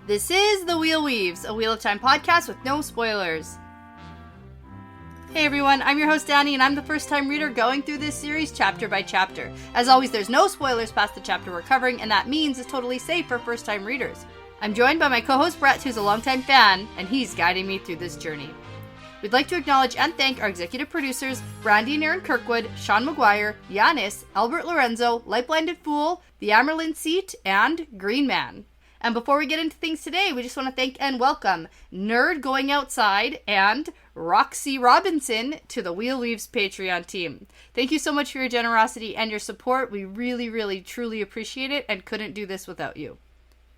This is The Wheel Weaves, a Wheel of Time podcast with no spoilers. Hey everyone, I'm your host Dani, and I'm the first-time reader going through this series chapter by chapter. As always, there's no spoilers past the chapter we're covering, and that means it's totally safe for first-time readers. I'm joined by my co-host Brett, who's a longtime fan, and he's guiding me through this journey. We'd like to acknowledge and thank our executive producers, Brandy and Aaron Kirkwood, Sean McGuire, Yanis, Albert Lorenzo, Light Blinded Fool, The Amerlin Seat, and Green Man. And before we get into things today, we just want to thank and welcome Nerd Going Outside and Roxy Robinson to the Wheel Weaves Patreon team. Thank you so much for your generosity and your support. We really, truly appreciate it and couldn't do this without you.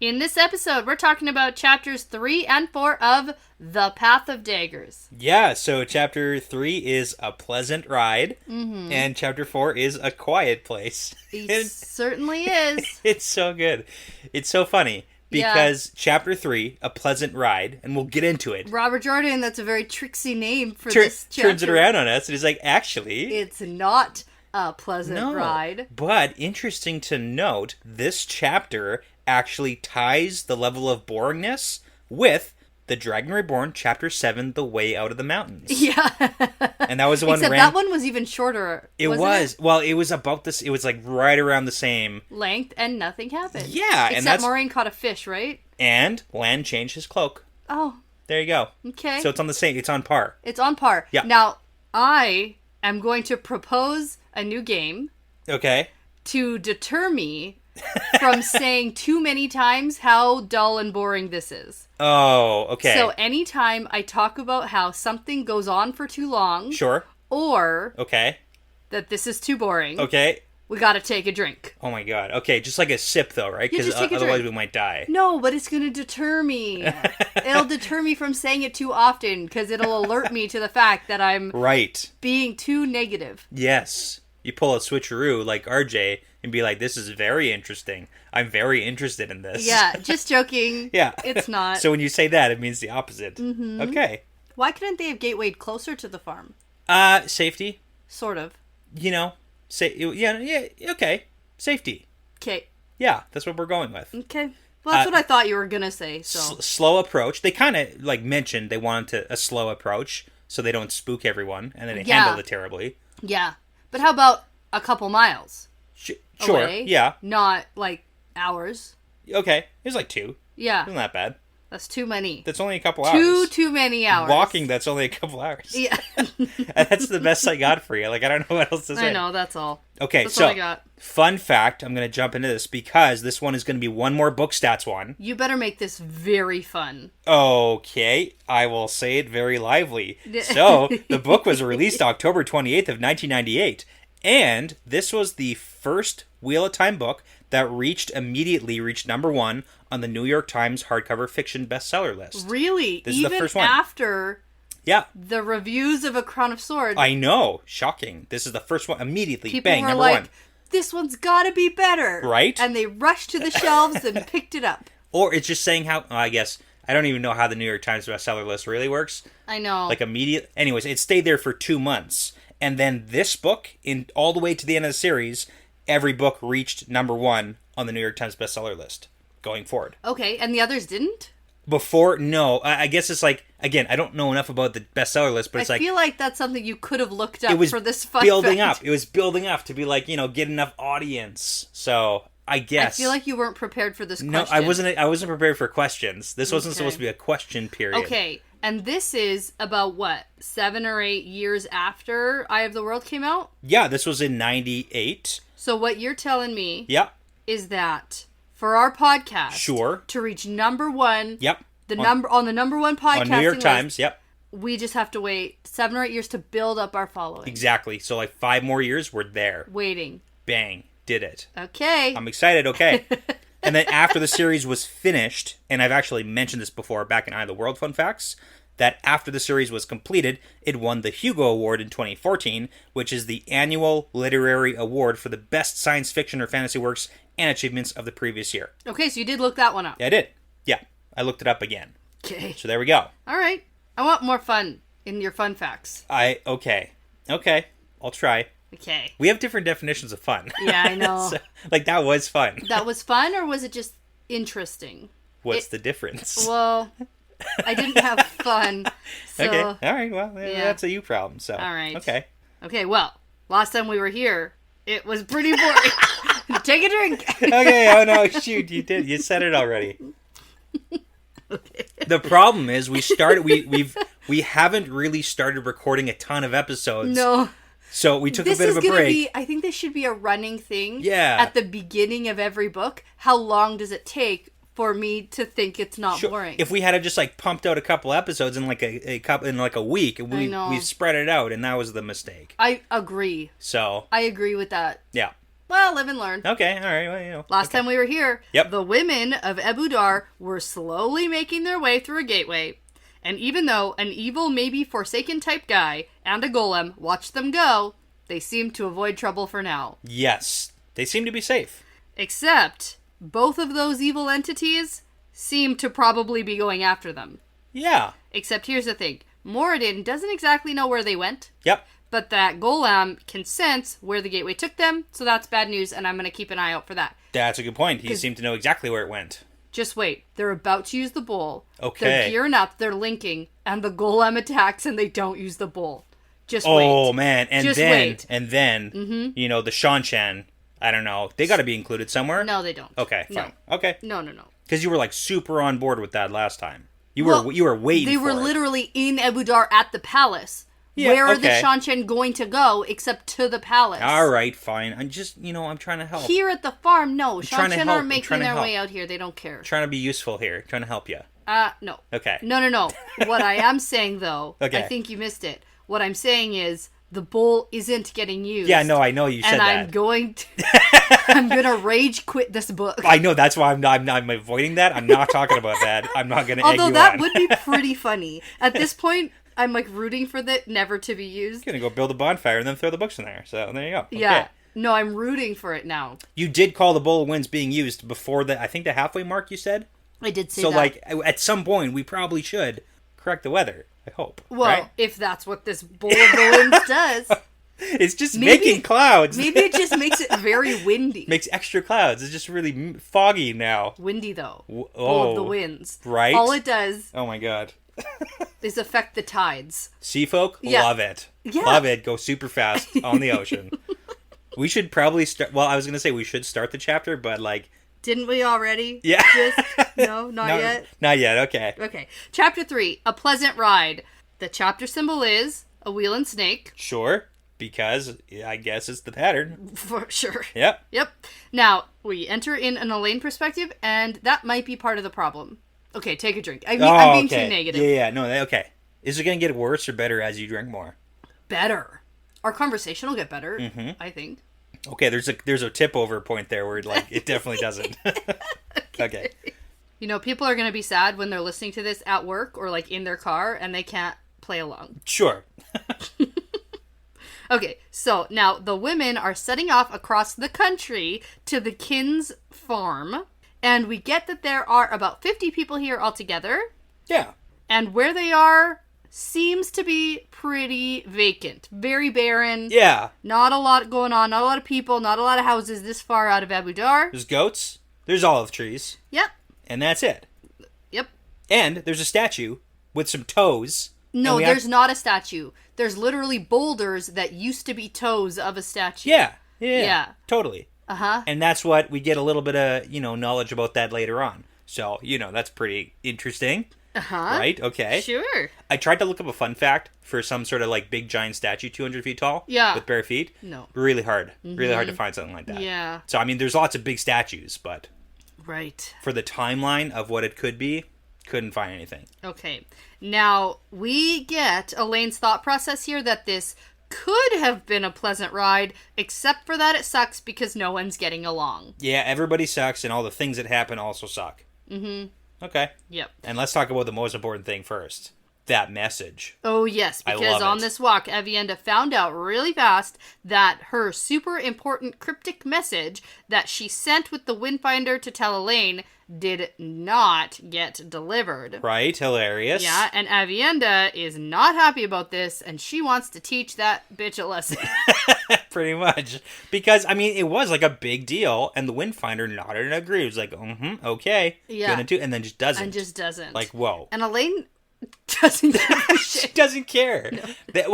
In this episode, we're talking about chapters 3 and 4 of The Path of Daggers. Yeah, so chapter 3 is A Pleasant Ride, and chapter 4 is A Quiet Place. It certainly is. It's so good. It's so funny, because chapter 3, A Pleasant Ride, and we'll get into it. Robert Jordan, that's a very tricksy name for this chapter. Turns it around on us, and he's like, actually... It's not a pleasant ride. But interesting to note, this chapter actually ties the level of boringness with The Dragon Reborn, Chapter 7, The Way Out of the Mountains. Yeah. And that was the one... Except that one was even shorter, It was. Well, it was about this... It was like right around the same... length, and nothing happened. Yeah, and that's... Moraine caught a fish, right? And Lan changed his cloak. Oh. There you go. Okay. So it's on the same... It's on par. It's on par. Yeah. Now, I am going to propose a new game. Okay. To deter me from saying too many times how dull and boring this is. Oh, okay. So anytime I talk about how something goes on for too long. Sure. Or. Okay. That this is too boring. Okay. We gotta take a drink. Oh my god. Okay, just like a sip though, right? Because otherwise we might die. No, but it's gonna deter me. It'll deter me from saying it too often, because it'll alert me to the fact that I'm being too negative. Yes. You pull a switcheroo like RJ and be like, this is very interesting. I'm very interested in this. Yeah, just joking. Yeah. It's not. So when you say that, it means the opposite. Mm-hmm. Okay. Why couldn't they have gatewayed closer to the farm? Safety. Sort of. You know, okay. Safety. Okay. Yeah, that's what we're going with. Okay. Well, that's what I thought you were going to say, so. Slow approach. They kind of, mentioned they wanted a slow approach so they don't spook everyone, and then they handled it terribly. Yeah. But how about a couple miles? Sure, away? Yeah. Not, hours. Okay. It was 2. Yeah. Isn't that bad? That's too many. That's only a couple hours. Too many hours. Walking, that's only a couple hours. Yeah. That's the best I got for you. I don't know what else to say. I know, that's all. Okay, that's so, all I got. Fun fact, I'm going to jump into this because this one is going to be one more book stats one. You better make this very fun. Okay, I will say it very lively. So, the book was released October 28th of 1998, and this was the first Wheel of Time book that immediately reached number 1 on the New York Times hardcover fiction bestseller list. Really? This is the first one. After the reviews of A Crown of Swords. I know. Shocking. This is the first one. Immediately. People bang, were number like, 1. This one's gotta be better. Right? And they rushed to the shelves and picked it up. Or it's just saying how, I guess, I don't even know how the New York Times bestseller list really works. I know. Immediate. Anyways, it stayed there for 2 months. And then this book, all the way to the end of the series, every book reached number 1 on the New York Times bestseller list going forward. Okay, and the others didn't? Before, no. I guess it's again, I don't know enough about the bestseller list, but it's I feel like that's something you could have looked up for this fun building fact. up. It was building up to be get enough audience. So, I guess. I feel like you weren't prepared for this question. No, I wasn't prepared for questions. This wasn't supposed to be a question period. Okay, and this is about, 7 or 8 years after Eye of the World came out? Yeah, this was in 98. So what you're telling me is that for our podcast to reach number 1 on the number 1 podcast on New York Times, we just have to wait 7 or 8 years to build up our following. Exactly. So 5 more years, we're there. Waiting. Bang. Did it. Okay. I'm excited. Okay. And then after the series was finished, and I've actually mentioned this before back in Eye of the World Fun Facts, that after the series was completed, it won the Hugo Award in 2014, which is the annual literary award for the best science fiction or fantasy works and achievements of the previous year. Okay, so you did look that one up. Yeah, I did. Yeah, I looked it up again. Okay. So there we go. All right. I want more fun in your fun facts. Okay. I'll try. Okay. We have different definitions of fun. Yeah, I know. So, that was fun. That was fun, or was it just interesting? What's the difference? Well, I didn't have fun. So, okay. All right. Well, that's a you problem. So. All right. Okay. Okay. Well, last time we were here, it was pretty boring. Take a drink. Okay. Oh no! Shoot! You did. You said it already. Okay. The problem is we haven't really started recording a ton of episodes. No. So we took a bit of a break. I think this should be a running thing. Yeah. At the beginning of every book, how long does it take for me to think it's not boring? If we had just like pumped out a couple episodes in like a week, we spread it out, and that was the mistake. I agree. So I agree with that. Yeah. Well, live and learn. Okay, all right. Well, Last time we were here, Yep. the women of Ebudar were slowly making their way through a gateway. And even though an evil, maybe Forsaken type guy and a golem watched them go, they seemed to avoid trouble for now. Yes, they seem to be safe. Except, both of those evil entities seem to probably be going after them. Yeah. Except here's the thing. Moradin doesn't exactly know where they went. Yep. But that golem can sense where the gateway took them, so that's bad news, and I'm going to keep an eye out for that. That's a good point. He seemed to know exactly where it went. Just wait. They're about to use the bowl. Okay. They're gearing up, they're linking, and the golem attacks and they don't use the bowl. Just wait. Oh, man. And Just then, wait. The Shanshan, I don't know. They got to be included somewhere? No, they don't. Okay, fine. No. Okay. No. Because you were like super on board with that last time. You were waiting for it. They were literally in Ebudar at the palace. Yeah, Where are the okay. Shanshan going to go except to the palace? All right, fine. I'm just, I'm trying to help. Here at the farm, no. trying to Shanshan help. aren't I'm making trying to their help. way out here. They don't care. Trying to be useful here. Trying to help you. No. Okay. No. What I am saying, though, Okay. I think you missed it. What I'm saying is the bowl isn't getting used. Yeah, no, I know you said and that. I'm going to rage quit this book. I know, that's why I'm avoiding that. I'm not talking about that. I'm not going to egg you on. Although that would be pretty funny. At this point, I'm like rooting for that never to be used. You're going to go build a bonfire and then throw the books in there. So there you go. Yeah. Okay. No, I'm rooting for it now. You did call the Bowl of Winds being used before I think the halfway mark you said? I did say so, that. So, at some point, we probably should correct the weather. I hope. Well, right? if that's what this Bowl of the Winds does. It's just making clouds. Maybe it just makes it very windy. Makes extra clouds. It's just really foggy now. Windy, though. Oh, Bowl of the Winds. Right? All it does oh, my God. is affect the tides. Sea folk, Yeah. love it. Yeah. Love it. Go super fast on the ocean. We should probably start... Well, I was going to say we should start the chapter, but Didn't we already? Yeah. No, not yet? Not yet, okay. Okay. Chapter 3, A Pleasant Ride. The chapter symbol is a wheel and snake. Sure, because I guess it's the pattern. For sure. Yep. Yep. Now, we enter in an Elaine perspective, and that might be part of the problem. Okay, take a drink. I'm being okay. too negative. Yeah, no, okay. Is it going to get worse or better as you drink more? Better. Our conversation will get better, I think. Okay, there's a tip over point there where it definitely doesn't. Okay. People are going to be sad when they're listening to this at work or in their car and they can't play along. Sure. Okay, so now the women are setting off across the country to the Kin's farm, and we get that there are about 50 people here altogether. Yeah. And where they are seems to be pretty vacant. Very barren. Yeah. Not a lot going on, not a lot of people, not a lot of houses this far out of Ebudar. There's goats, there's olive trees. Yep. And that's it. Yep. And there's a statue with some toes. No, there's not a statue. There's literally boulders that used to be toes of a statue. Yeah. Totally. Uh-huh. And that's what we get a little bit of, knowledge about that later on. So, that's pretty interesting. Uh-huh. Right? Okay. Sure. I tried to look up a fun fact for some sort of big giant statue 200 feet tall. Yeah. With bare feet. No. Really hard. Really hard to find something like that. Yeah. So, there's lots of big statues, but... Right. For the timeline of what it could be, couldn't find anything. Okay. Now, we get Elaine's thought process here that this could have been a pleasant ride, except for that it sucks because no one's getting along. Yeah, everybody sucks, and all the things that happen also suck. Mm-hmm. Okay. Yep. And let's talk about the most important thing first. That message. Oh, yes, I because love on it. this walk, Avienda found out really fast that her super important cryptic message that she sent with the Windfinder to tell Elaine did not get delivered. Right? Hilarious. Yeah, and Avienda is not happy about this, and she wants to teach that bitch a lesson. Pretty much. Because, I mean, it was like a big deal, and the Windfinder nodded and agreed. It was like, okay, gonna do, and then just doesn't. And just doesn't. Like, whoa. And Elaine doesn't give a shit. She doesn't care. No.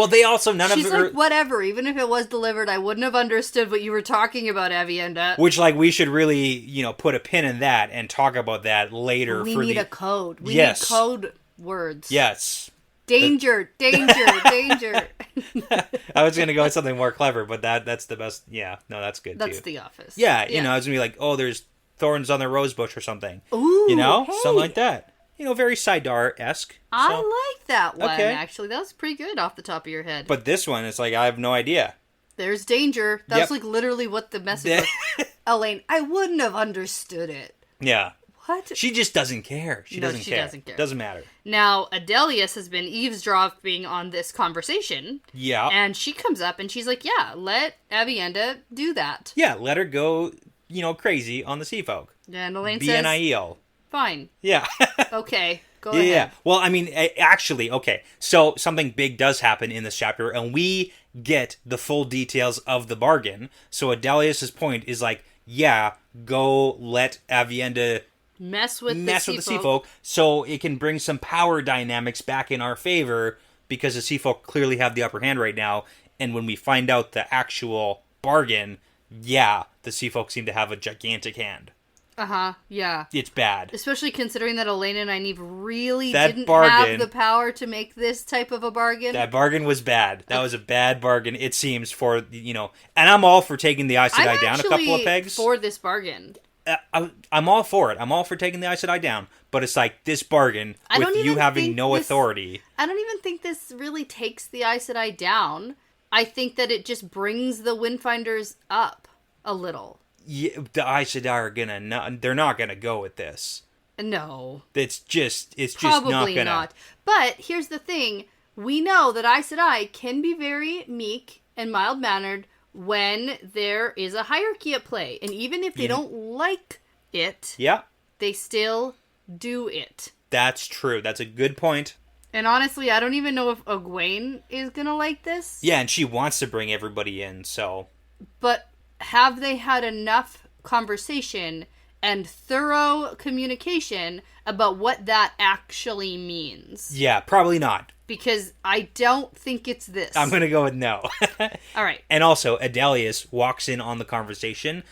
They also, She's like, whatever, even if it was delivered, I wouldn't have understood what you were talking about, Avienda. Which, like, we should really, put a pin in that and talk about that later. We need a code. We need code words. Yes. Danger. I was going to go with something more clever, but that's the best. Yeah, no, that's good, That's too. The Office. Yeah, I was going to be like, oh, there's thorns on the rose bush or something. Ooh, hey. Something like that. Very Sidar-esque. I like that one, actually. That was pretty good off the top of your head. But this one, it's like, I have no idea. There's danger. That's like literally what the message was. Elaine, I wouldn't have understood it. Yeah. What? She just doesn't care. She doesn't care. Doesn't matter. Now, Adelius has been eavesdropping on this conversation. Yeah. And she comes up and she's like, yeah, let Avienda do that. Yeah, let her go, crazy on the sea folk. And Elaine says... B-N-I-E-L. Fine. Yeah. Okay, go ahead. Yeah. Well, I mean, actually, okay. So something big does happen in this chapter, and we get the full details of the bargain. So Adelius's point is like, yeah, go let Avienda mess with the sea folk, so it can bring some power dynamics back in our favor, because the sea folk clearly have the upper hand right now. And when we find out the actual bargain, yeah, the sea folk seem to have a gigantic hand. Yeah. It's bad. Especially considering that Elaine and Nynaeve really didn't have the power to make this type of a bargain. That bargain was bad. That was a bad bargain, it seems, for, and I'm all for taking the Aes Sedai down a couple of pegs. For this bargain. I'm all for it. I'm all for taking the Aes Sedai down, but it's like this bargain with you having no authority. I don't even think this really takes the Aes Sedai down. I think that it just brings the Windfinders up a little. Yeah, the Aes Sedai they're not gonna go with this. No. It's just Probably not gonna. Not. But here's the thing. We know that Aes Sedai can be very meek and mild-mannered when there is a hierarchy at play. And even if they don't like it, they still do it. That's true. That's a good point. And honestly, I don't even know if Egwene is gonna like this. Yeah, and she wants to bring everybody in, so... But have they had enough conversation and thorough communication about what that actually means? Yeah, probably not. Because I don't think it's this. I'm going to go with no. All right. And also, Adelius walks in on the conversation,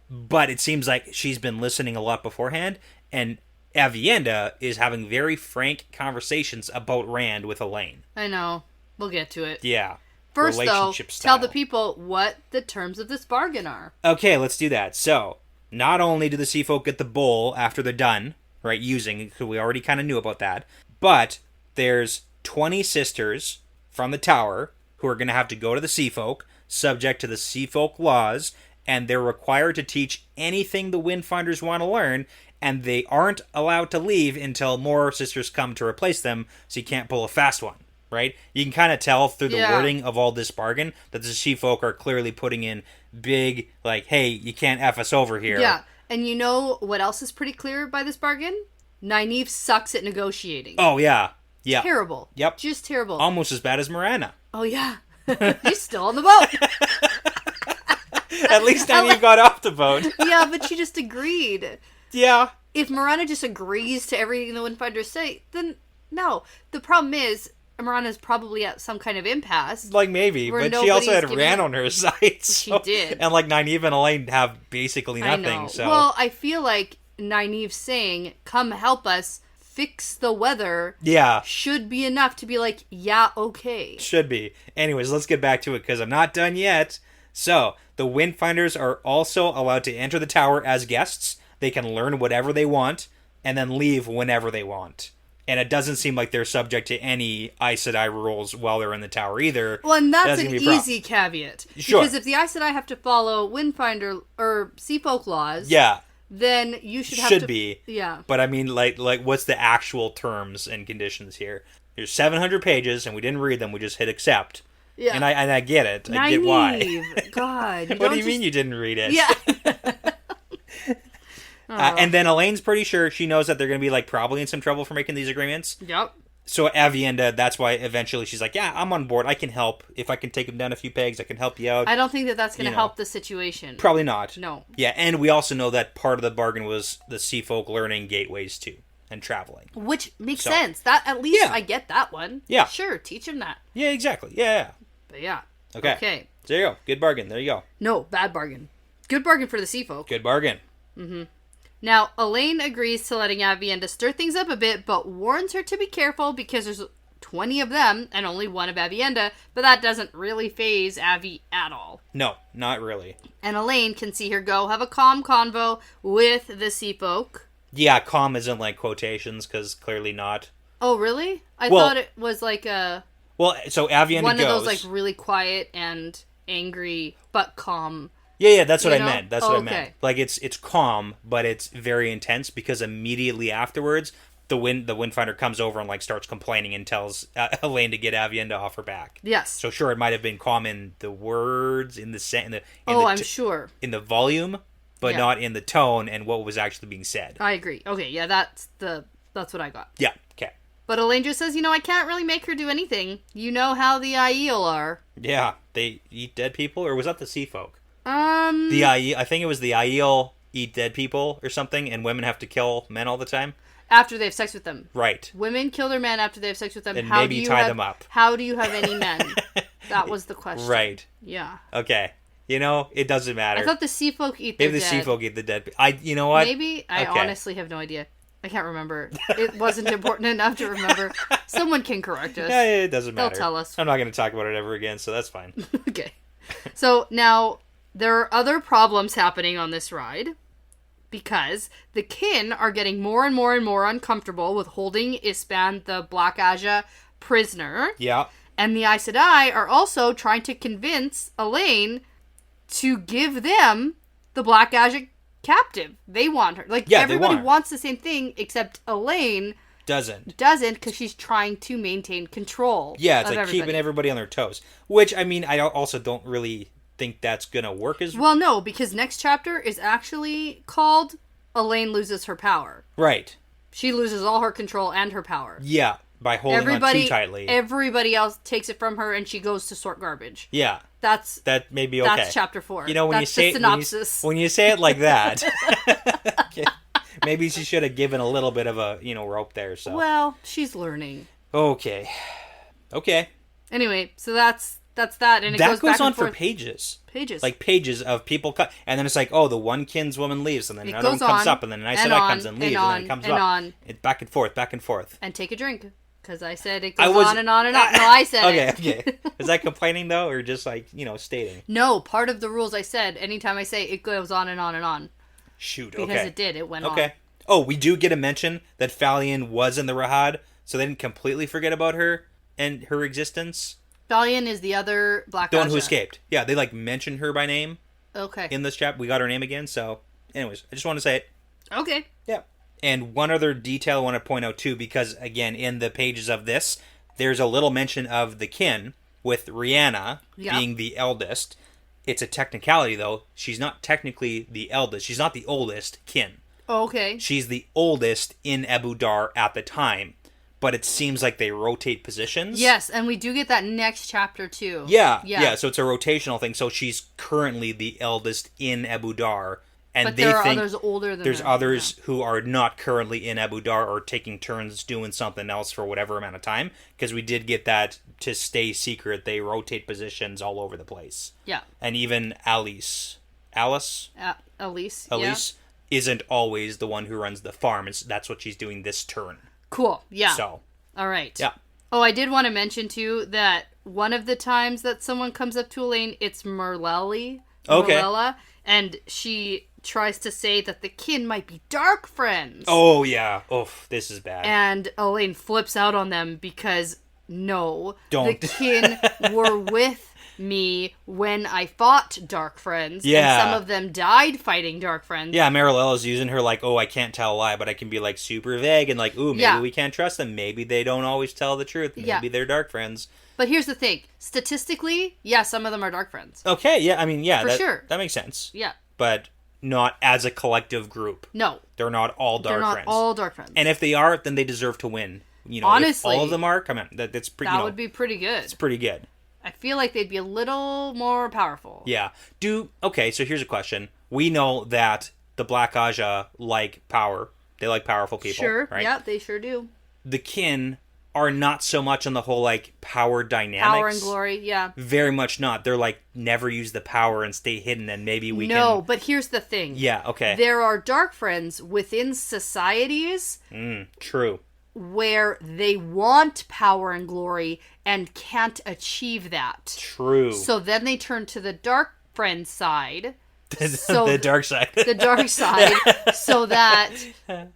but it seems like she's been listening a lot beforehand, and Avienda is having very frank conversations about Rand with Elaine. I know. We'll get to it. Yeah. First, though, tell the people what the terms of this bargain are. Okay, let's do that. So, not only do the sea folk get the bowl after they're done, right, using, because we already kind of knew about that, but there's 20 sisters from the tower who are going to have to go to the sea folk, subject to the sea folk laws, and they're required to teach anything the Windfinders want to learn, and they aren't allowed to leave until more sisters come to replace them, so you can't pull a fast one. Right? You can kind of tell through the wording of all this bargain that the sea folk are clearly putting in big, like, hey, you can't F us over here. Yeah. And you know what else is pretty clear by this bargain? Nynaeve sucks at negotiating. Oh, yeah. Yeah. Terrible. Yep. Just terrible. Almost as bad as Morana. Oh, yeah. He's still on the boat. At least Nynaeve got off the boat. Yeah, but she just agreed. Yeah. If Morana just agrees to everything the Windfinders say, then no. The problem is, Morana's probably at some kind of impasse. Like, maybe, but she also had Rand on her side. So, she did. And, like, Nynaeve and Elaine have basically nothing. I know. So. Well, I feel like Nynaeve saying, come help us fix the weather, should be enough to be like, yeah, okay. Should be. Anyways, let's get back to it, because I'm not done yet. So, the Windfinders are also allowed to enter the tower as guests. They can learn whatever they want, and then leave whenever they want. And it doesn't seem like they're subject to any Aes Sedai rules while they're in the tower either. Well, and that's an easy caveat. Sure. Because if the Aes Sedai have to follow Windfinder or Sea Folk laws, then you should be. Yeah. But I mean, like, what's the actual terms and conditions here? There's 700 pages, and we didn't read them. We just hit accept. Yeah. And I get it. I get why. God. What do you mean you didn't read it? Yeah. And then Elaine's pretty sure she knows that they're going to be, like, probably in some trouble for making these agreements. Yep. So Avienda, that's why eventually she's like, yeah, I'm on board. I can help. If I can take him down a few pegs, I can help you out. I don't think that that's going to help the situation. Probably not. No. Yeah, and we also know that part of the bargain was the sea folk learning gateways too and traveling. Which makes sense. That at least I get that one. Yeah. Sure, teach him that. Yeah, exactly. Yeah. But yeah. Okay. So there you go. Good bargain. There you go. No, bad bargain. Good bargain for the sea folk. Good bargain. Mm-hmm. Now, Elaine agrees to letting Avienda stir things up a bit, but warns her to be careful because there's 20 of them and only one of Avienda, but that doesn't really faze Avi at all. No, not really. And Elaine can see her go have a calm convo with the sea folk. Yeah, calm isn't like quotations, because clearly not. Oh, really? I thought it was like a... Well, so Avienda one goes... of those like really quiet and angry, but calm... Yeah, that's what I meant. That's what I meant. Okay. Like, it's calm, but it's very intense, because immediately afterwards, the Windfinder comes over and, like, starts complaining and tells Elaine to get Avienda off her back. Yes. So, sure, it might have been calm in the words, in the I'm sure. In the volume, but not in the tone and what was actually being said. I agree. Okay, yeah, that's what I got. Yeah, okay. But Elaine just says, I can't really make her do anything. You know how the Aiel are. Yeah, they eat dead people, or was that the sea folk? The Aiel, I think it was the Aiel eat dead people or something, and women have to kill men all the time. After they have sex with them. Right. Women kill their men after they have sex with them. And maybe tie them up. How do you have any men? That was the question. Right. Yeah. Okay. It doesn't matter. I thought the sea folk eat their dead. Maybe the sea folk eat the dead. You know what? Maybe? I honestly have no idea. I can't remember. It wasn't important enough to remember. Someone can correct us. Yeah, it doesn't matter. They'll tell us. I'm not going to talk about it ever again, so that's fine. Okay. So now... there are other problems happening on this ride because the kin are getting more and more and more uncomfortable with holding Ispan, the Black Aja, prisoner. Yeah. And the Aes Sedai are also trying to convince Elaine to give them the Black Aja captive. They want her. Everybody wants the same thing except Elaine doesn't because she's trying to maintain control. Yeah, it's like keeping everybody on their toes. Which, I also don't really... think that's gonna work as well. No, because next chapter is actually called Elaine loses her power. Right. She loses all her control and her power. Yeah, by holding on too tightly. Everybody else takes it from her, and she goes to sort garbage. Yeah, that may be okay. That's chapter 4. When that's you say the synopsis. When you say it like that, okay. Maybe she should have given a little bit of a rope there. So she's learning. Okay. Anyway, so that's that, and that goes on for pages. Like pages of people cut, and then it's like, the one kinswoman leaves, and then another one comes up, and then an Aes Sedai comes and leaves, and then it comes up. It's back and forth. And take a drink, because I said it goes on and on and on. No, I said it. Okay. Is that complaining, though, or just stating? No, part of the rules I said, anytime I say it goes on and on and on. Shoot, because it did. It went on. Okay. Oh, we do get a mention that Falion was in the Rahad, so they didn't completely forget about her and her existence. Falion is the other Black Aja. The one who escaped. Yeah, they mentioned her by name. Okay. In this chapter, we got her name again. So, anyways, I just want to say it. Okay. Yeah. And one other detail I want to point out too, because again, in the pages of this, there's a little mention of the kin with Rihanna being the eldest. It's a technicality though. She's not technically the eldest. She's not the oldest kin. Oh, okay. She's the oldest in Abu Dar at the time. But it seems like they rotate positions. Yes, and we do get that next chapter, too. Yeah, so it's a rotational thing. So she's currently the eldest in Abu Dar. And but there are others older than there's her. others who are not currently in Abu Dar or taking turns doing something else for whatever amount of time. Because we did get that to stay secret. They rotate positions all over the place. Yeah. And even Alice isn't always the one who runs the farm. That's what she's doing this turn. Cool, yeah. So. All right. Yeah. Oh, I did want to mention, too, that one of the times that someone comes up to Elaine, it's Merlella. And she tries to say that the kin might be dark friends. Oh, yeah. Oof, this is bad. And Elaine flips out on them because, no. Don't. The kin were with me when I fought dark friends. Yeah. And some of them died fighting dark friends. Yeah, Marilella's using her like, I can't tell a lie, but I can be like super vague and like, maybe we can't trust them. Maybe they don't always tell the truth. Maybe they're dark friends. But here's the thing. Statistically, some of them are dark friends. Okay, yeah, For sure. That makes sense. Yeah. But not as a collective group. No. They're not all dark friends. They're not all dark friends. And if they are, then they deserve to win. You know, honestly, if all of them are, come on, that's pretty. That would be pretty good. It's pretty good. I feel like they'd be a little more powerful. Yeah. Okay, so here's a question. We know that the Black Aja like power. They like powerful people. Sure. Right? Yeah, they sure do. The kin are not so much on the whole, like, power dynamics. Power and glory, yeah. Very much not. They're like, never use the power and stay hidden, and maybe we can... No, but here's the thing. Yeah, okay. There are dark friends within societies... True. Where they want power and glory and can't achieve that. True. So then they turn to the dark friend side. The dark side. The dark side. So that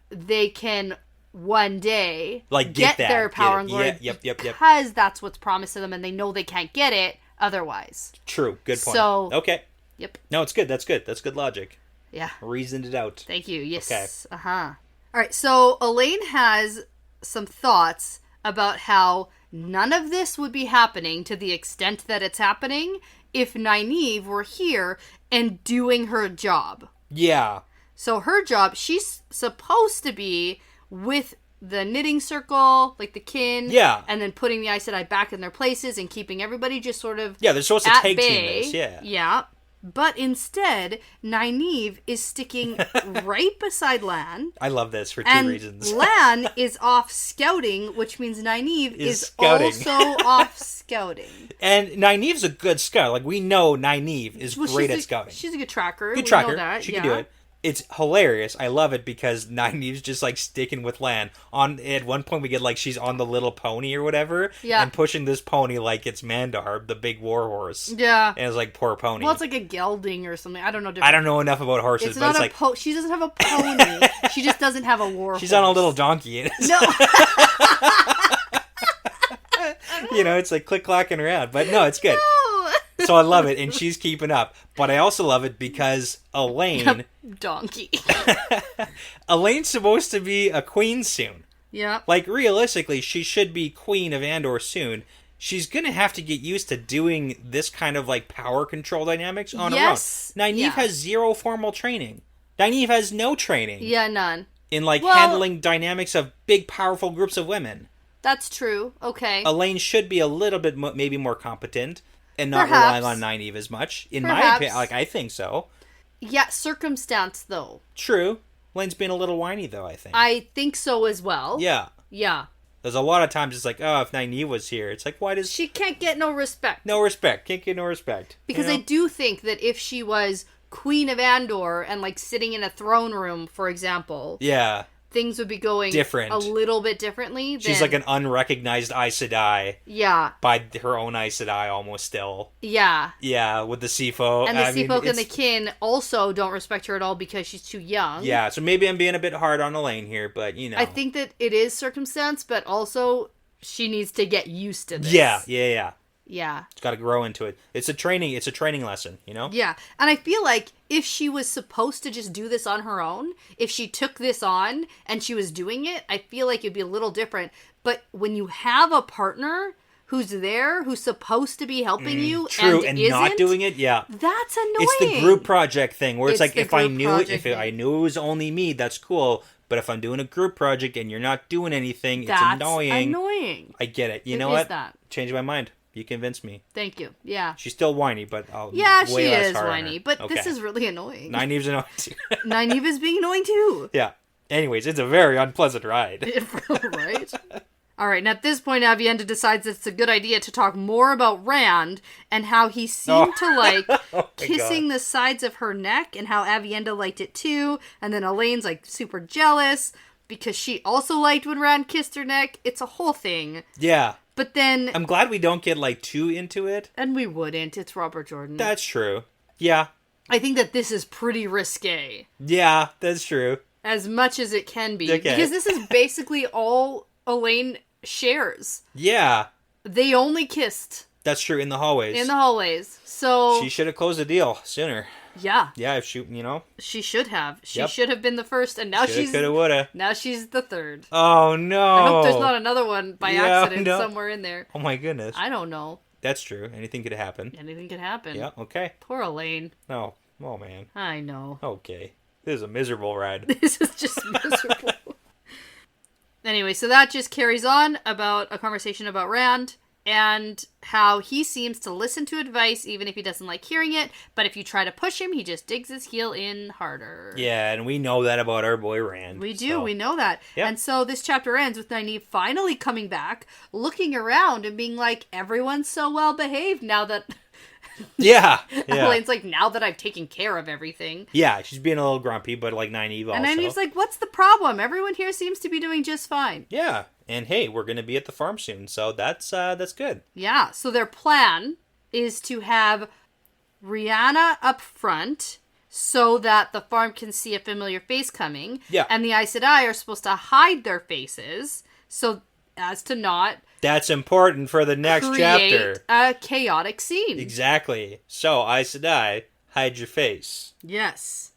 they can... one day like get their power and glory yep. because that's what's promised to them and they know they can't get it otherwise. True. Good point. So, okay. Yep. No, it's good. That's good. That's good logic. Yeah. Reasoned it out. Thank you. Yes. Okay. All right. So Elaine has some thoughts about how none of this would be happening to the extent that it's happening if Nynaeve were here and doing her job. Yeah. So her job, she's supposed to be with the knitting circle, like the kin, and then putting the Aes Sedai back in their places and keeping everybody just sort of they're supposed to tag team this, yeah. But instead, Nynaeve is sticking right beside Lan. I love this for two reasons. Lan is off scouting, which means Nynaeve is also off scouting. And Nynaeve's a good scout. Like, we know Nynaeve is great at scouting. She's a good tracker. Good tracker. Know that. She can do it. It's hilarious. I love it because Nynaeve's just like sticking with Lan. At one point we get like she's on the little pony or whatever, and pushing this pony like it's Mandar, the big war horse. Yeah, and it's like poor pony. Well, it's like a gelding or something. I don't know. I don't know enough about horses, it's but not it's like she doesn't have a pony. She just doesn't have a war. She's horse. on a little donkey. No. You know, it's like click clacking around, but no, it's good. So I love it, and she's keeping up. But I also love it because Elaine... Donkey. Elaine's supposed to be a queen soon. Yeah. Like, realistically, she should be queen of Andor soon. She's going to have to get used to doing this kind of, like, power control dynamics on her own. Nynaeve has zero formal training. Nynaeve has no training. Yeah, none. In, like, handling dynamics of big, powerful groups of women. That's true. Okay. Elaine should be a little bit maybe more competent. And not relying on Nynaeve as much. In my opinion, like, I think so. Yeah, circumstance, though. True. Elaine's being a little whiny, though, I think. I think so as well. Yeah. Yeah. There's a lot of times it's like, oh, if Nynaeve was here, it's like, why does... She can't get no respect. No respect. Can't get no respect. Because I do think that if she was Queen of Andor and, like, sitting in a throne room, for example... Yeah. Things would be going a little bit differently. She's like an unrecognized Aes Sedai. Yeah. By her own Aes Sedai almost still. Yeah. Yeah, with the Seafolk. And the Seafolk and the kin also don't respect her at all because she's too young. Yeah, so maybe I'm being a bit hard on Elaine here, but you know. I think that it is circumstance, but also she needs to get used to this. Yeah. Yeah. It's got to grow into it. It's a training lesson, you know? Yeah. And I feel like if she was supposed to just do this on her own, if she took this on and she was doing it, I feel like it'd be a little different. But when you have a partner who's there, who's supposed to be helping you and isn't, not doing it, that's annoying. It's the group project thing where it's like if I knew it was only me, that's cool. But if I'm doing a group project and you're not doing anything, it's annoying. I get it. You know what? Change my mind. You convinced me. Thank you. Yeah. She's still whiny, but I'll she is whiny. But this is really annoying. Nynaeve's annoying too. Nynaeve is being annoying too. Yeah. Anyways, it's a very unpleasant ride. Right? All right, and at this point, Aviendha decides it's a good idea to talk more about Rand and how he seemed to like kissing the sides of her neck and how Aviendha liked it too. And then Elaine's like super jealous because she also liked when Rand kissed her neck. It's a whole thing. Yeah. But then... I'm glad we don't get, like, too into it. And we wouldn't. It's Robert Jordan. That's true. Yeah. I think that this is pretty risque. Yeah, that's true. As much as it can be. Okay. Because this is basically all Elaine shares. Yeah. They only kissed. That's true, in the hallways. So... She should have closed the deal sooner. Yeah. Yeah, if she, you know. She should have. She should have been the first, and now she's... Coulda, woulda. Now she's the third. Oh, no. I hope there's not another one by accident somewhere in there. Oh, my goodness. I don't know. That's true. Anything could happen. Yeah, okay. Poor Elaine. Oh man. I know. Okay. This is a miserable ride. This is just miserable. Anyway, so that just carries on about a conversation about Rand and how he seems to listen to advice even if he doesn't like hearing it, but if you try to push him, he just digs his heel in harder. Yeah, and we know that about our boy Rand. We do, we know that. Yeah. And so this chapter ends with Nynaeve finally coming back, looking around and being like, everyone's so well behaved now that... Yeah. Elaine's like, now that I've taken care of everything. Yeah, she's being a little grumpy, but like Nynaeve also. And Nynaeve's like, what's the problem? Everyone here seems to be doing just fine. Yeah, and hey, we're going to be at the farm soon, so that's good. Yeah, so their plan is to have Rihanna up front so that the farm can see a familiar face coming. Yeah. And the Aes Sedai are supposed to hide their faces so as to not... That's important for the next chapter. A chaotic scene. Exactly. So, Aes Sedai, hide your face. Yes.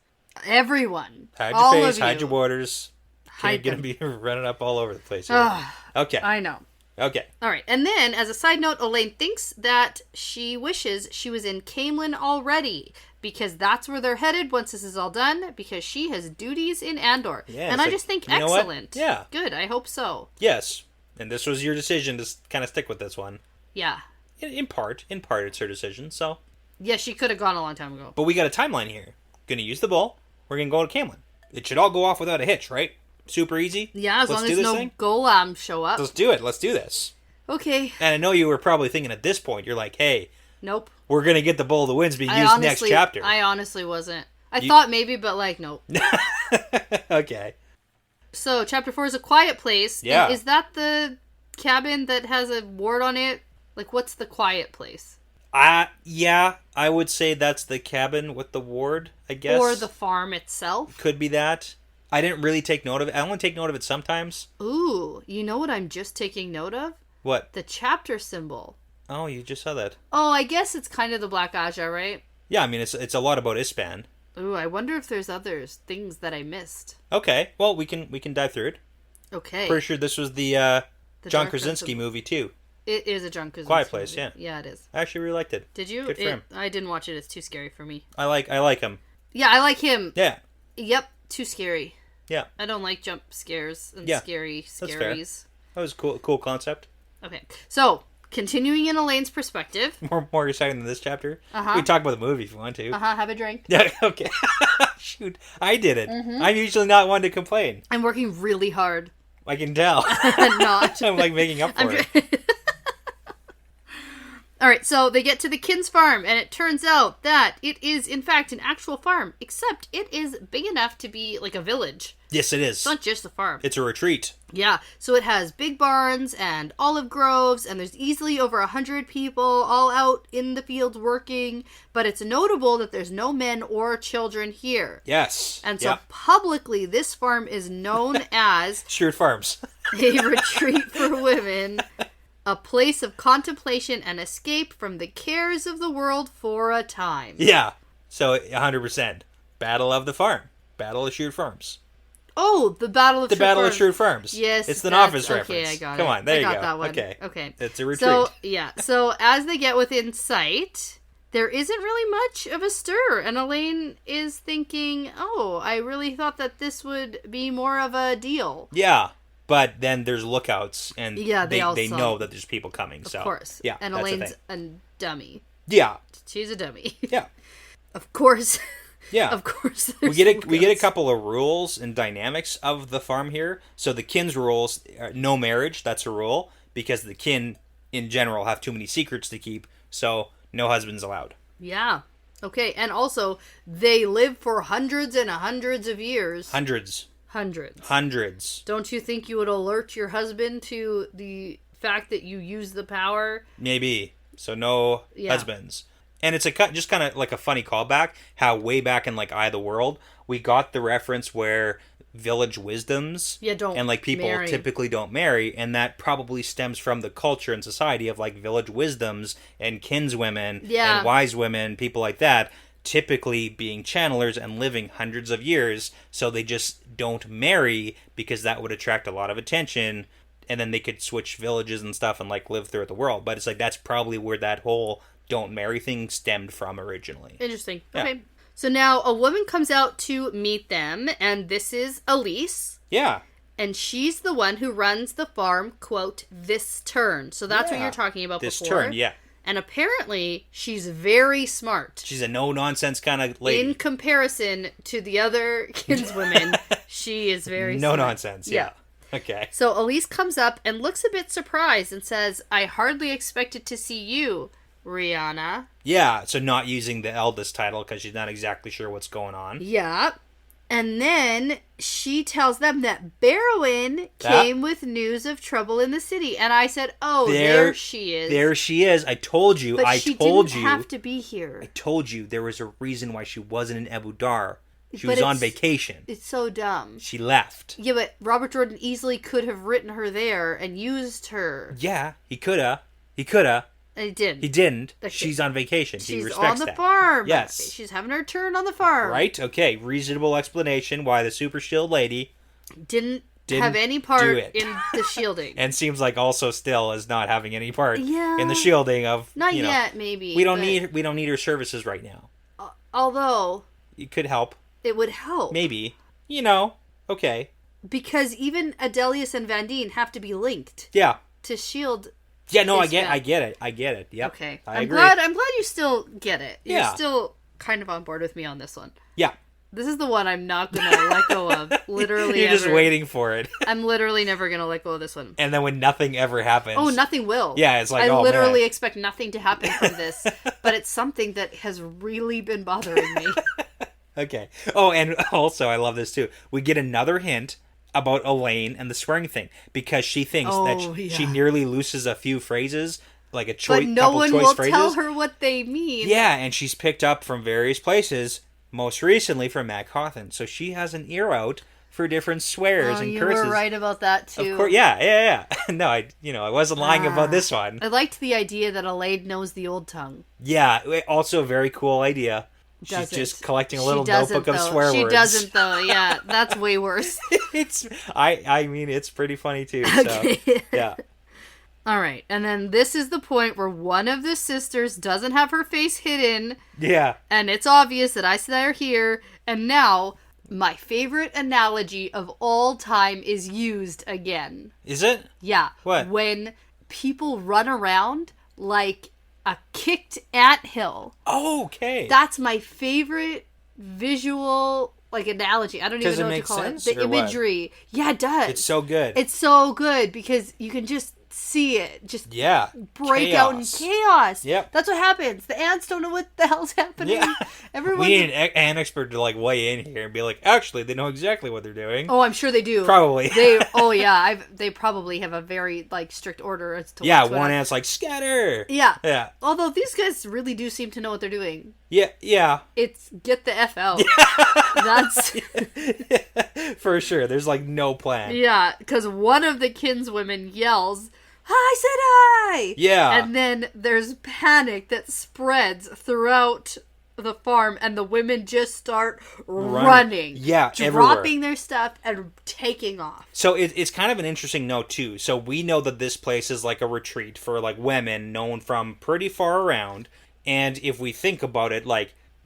Everyone. Hide all your face, of you. hide your waters. Hide You're going to be running up all over the place here. Okay. I know. Okay. All right. And then, as a side note, Elaine thinks that she wishes she was in Caemlyn already, because that's where they're headed once this is all done, because she has duties in Andor. Yeah, and I just think excellent. Yeah. Good. I hope so. Yes. And this was your decision to kind of stick with this one. Yeah. In part, it's her decision, so. Yeah, she could have gone a long time ago. But we got a timeline here. Gonna use the bull. We're gonna go to Caemlyn. It should all go off without a hitch, right? Super easy. Yeah, as Let's long do as this no thing. Golem show up. Let's do it. Let's do this. Okay. And I know you were probably thinking at this point, you're like, hey, Nope. we're gonna get the Bull of the Winds being used next chapter. I honestly wasn't. I thought maybe, but like, nope. Okay. So, chapter 4 is a quiet place. Yeah. And is that the cabin that has a ward on it? Like, what's the quiet place? Yeah, I would say that's the cabin with the ward, I guess. Or the farm itself? Could be that. I didn't really take note of it. I only take note of it sometimes. Ooh, you know what I'm just taking note of? What? The chapter symbol. Oh, you just saw that. Oh, I guess it's kind of the Black Aja, right? Yeah, I mean, it's a lot about Ispan. Ooh, I wonder if there's things that I missed. Okay, well, we can dive through it. Okay. Pretty sure this was the John Krasinski movie, too. It is a John Krasinski Quiet Place, movie. yeah. Yeah, it is. I actually really liked it. Did you? Good for him. I didn't watch it. It's too scary for me. I like him. Yeah, I like him. Yeah. Yep, too scary. Yeah. I don't like jump scares and scary That's fair. scaries. That was cool concept. Okay, so continuing in Elaine's perspective. More exciting than this chapter. Uh-huh. We can talk about the movie if you want to. Have a drink. Yeah, okay. Shoot, I did it. Mm-hmm. I'm usually not one to complain. I'm working really hard. I can tell. I'm not. I'm like making up for it. Alright, so they get to the Kin's farm, and it turns out that it is, in fact, an actual farm, except it is big enough to be like a village. Yes, it is. It's not just a farm. It's a retreat. Yeah, so it has big barns and olive groves, and there's easily over 100 people all out in the fields working, but it's notable that there's no men or children here. Yes. And so publicly, this farm is known as Shrewd Farms. a retreat for women, a place of contemplation and escape from the cares of the world for a time. Yeah. So 100%. Battle of the Farm. Battle of Shrewd Farms. Oh, the Battle of Shrewd Farms. Yes. It's an Office reference. Okay, I got it. Come on, there you go. I got that one. Okay. It's a retreat. So as they get within sight, there isn't really much of a stir. And Elaine is thinking, oh, I really thought that this would be more of a deal. Yeah. But then there's lookouts, and they know know that there's people coming. Of so course. Yeah, and that's Elaine's the thing. a dummy. Yeah. She's a dummy. Yeah. Of course. Yeah. Of course. We get a couple of rules and dynamics of the farm here. So the kin's rules, no marriage, that's a rule, because the kin in general have too many secrets to keep. So no husbands allowed. Yeah. Okay, and also they live for hundreds and hundreds of years. Hundreds. Don't you think you would alert your husband to the fact that you use the power? Maybe. So no husbands. And it's just kind of like a funny callback, how way back in like Eye of the World, we got the reference where village wisdoms and like people typically don't marry, and that probably stems from the culture and society of like village wisdoms and kinswomen and wise women, people like that, typically being channelers and living hundreds of years, so they just don't marry because that would attract a lot of attention, and then they could switch villages and stuff and like live throughout the world. But it's like that's probably where that whole don't marry thing stemmed from originally. Interesting. Okay. So now a woman comes out to meet them, and this is Elise. Yeah. And she's the one who runs the farm, quote, this turn. So that's what you're talking about this before. turn, yeah. And apparently, she's very smart. She's a no-nonsense kind of lady. In comparison to the other kinswomen, she is very no smart. nonsense, yeah. Okay. So Elise comes up and looks a bit surprised and says, I hardly expected to see you, Rihanna. Yeah, so not using the eldest title because she's not exactly sure what's going on. Yeah. And then she tells them that Barrowin came with news of trouble in the city. And I said, oh, there she is. There she is. I told you. But she didn't have to be here. I told you there was a reason why she wasn't in Abu Dar. She was on vacation. It's so dumb. She left. Yeah, but Robert Jordan easily could have written her there and used her. Yeah, he coulda. He coulda. And he didn't. He didn't. Okay. She's on vacation. He respects on the that. farm. Yes. She's having her turn on the farm. Right? Okay. Reasonable explanation why the super shield lady didn't have any part in the shielding. And seems like also still is not having any part in the shielding of not yet, maybe. We don't need her services right now. Although it could help. It would help. Maybe. Okay. Because even Adelius and Vandine have to be linked. Yeah. To shield. Yeah, no, I get it. Yep. Okay. I agree. I'm glad you still get it. You're Yeah. still kind of on board with me on this one. Yeah. This is the one I'm not going to let go of. Literally You're just waiting for it. I'm literally never going to let go of this one. And then when nothing ever happens. Oh, nothing will. Yeah, it's like, I literally man. expect nothing to happen from this. But it's something that has really been bothering me. Okay. Oh, and also, I love this too. We get another hint about Elaine and the swearing thing. Because she thinks she nearly loses a few phrases. Like a choice. But no one will tell her what they mean. Yeah, and she's picked up from various places. Most recently from Matt Cawthon. So she has an ear out for different swears and curses. You were right about that too. Of course, yeah. No, I wasn't lying about this one. I liked the idea that Elaine knows the old tongue. Yeah, also a very cool idea. She's just collecting a little notebook of swear words. She doesn't though. Yeah, that's way worse. I mean, it's pretty funny too. Okay. So, yeah. All right, and then this is the point where one of the sisters doesn't have her face hidden. Yeah. And it's obvious that Aes Sedai are here. And now, my favorite analogy of all time is used again. Is it? Yeah. What? When people run around like a kicked anthill. Oh, okay. That's my favorite visual analogy. I don't even know what to call it. The imagery. What? Yeah, it does. It's so good. It's so good because you can just see it break out in chaos. Yep. That's what happens. The ants don't know what the hell's happening. Yeah. Everyone. We need an expert to weigh in here and be like, actually, they know exactly what they're doing. Oh, I'm sure they do. Probably. They probably have a very strict order as to one ant's like scatter. Yeah. Although these guys really do seem to know what they're doing. Yeah. It's get the F out. That's for sure. There's no plan. Yeah, because one of the kinswomen yells, Aes Sedai! Yeah. And then there's panic that spreads throughout the farm, and the women just start running. Yeah, dropping everywhere. Their stuff and taking off. So it's kind of an interesting note, too. So we know that this place is a retreat for, women known from pretty far around. And if we think about it,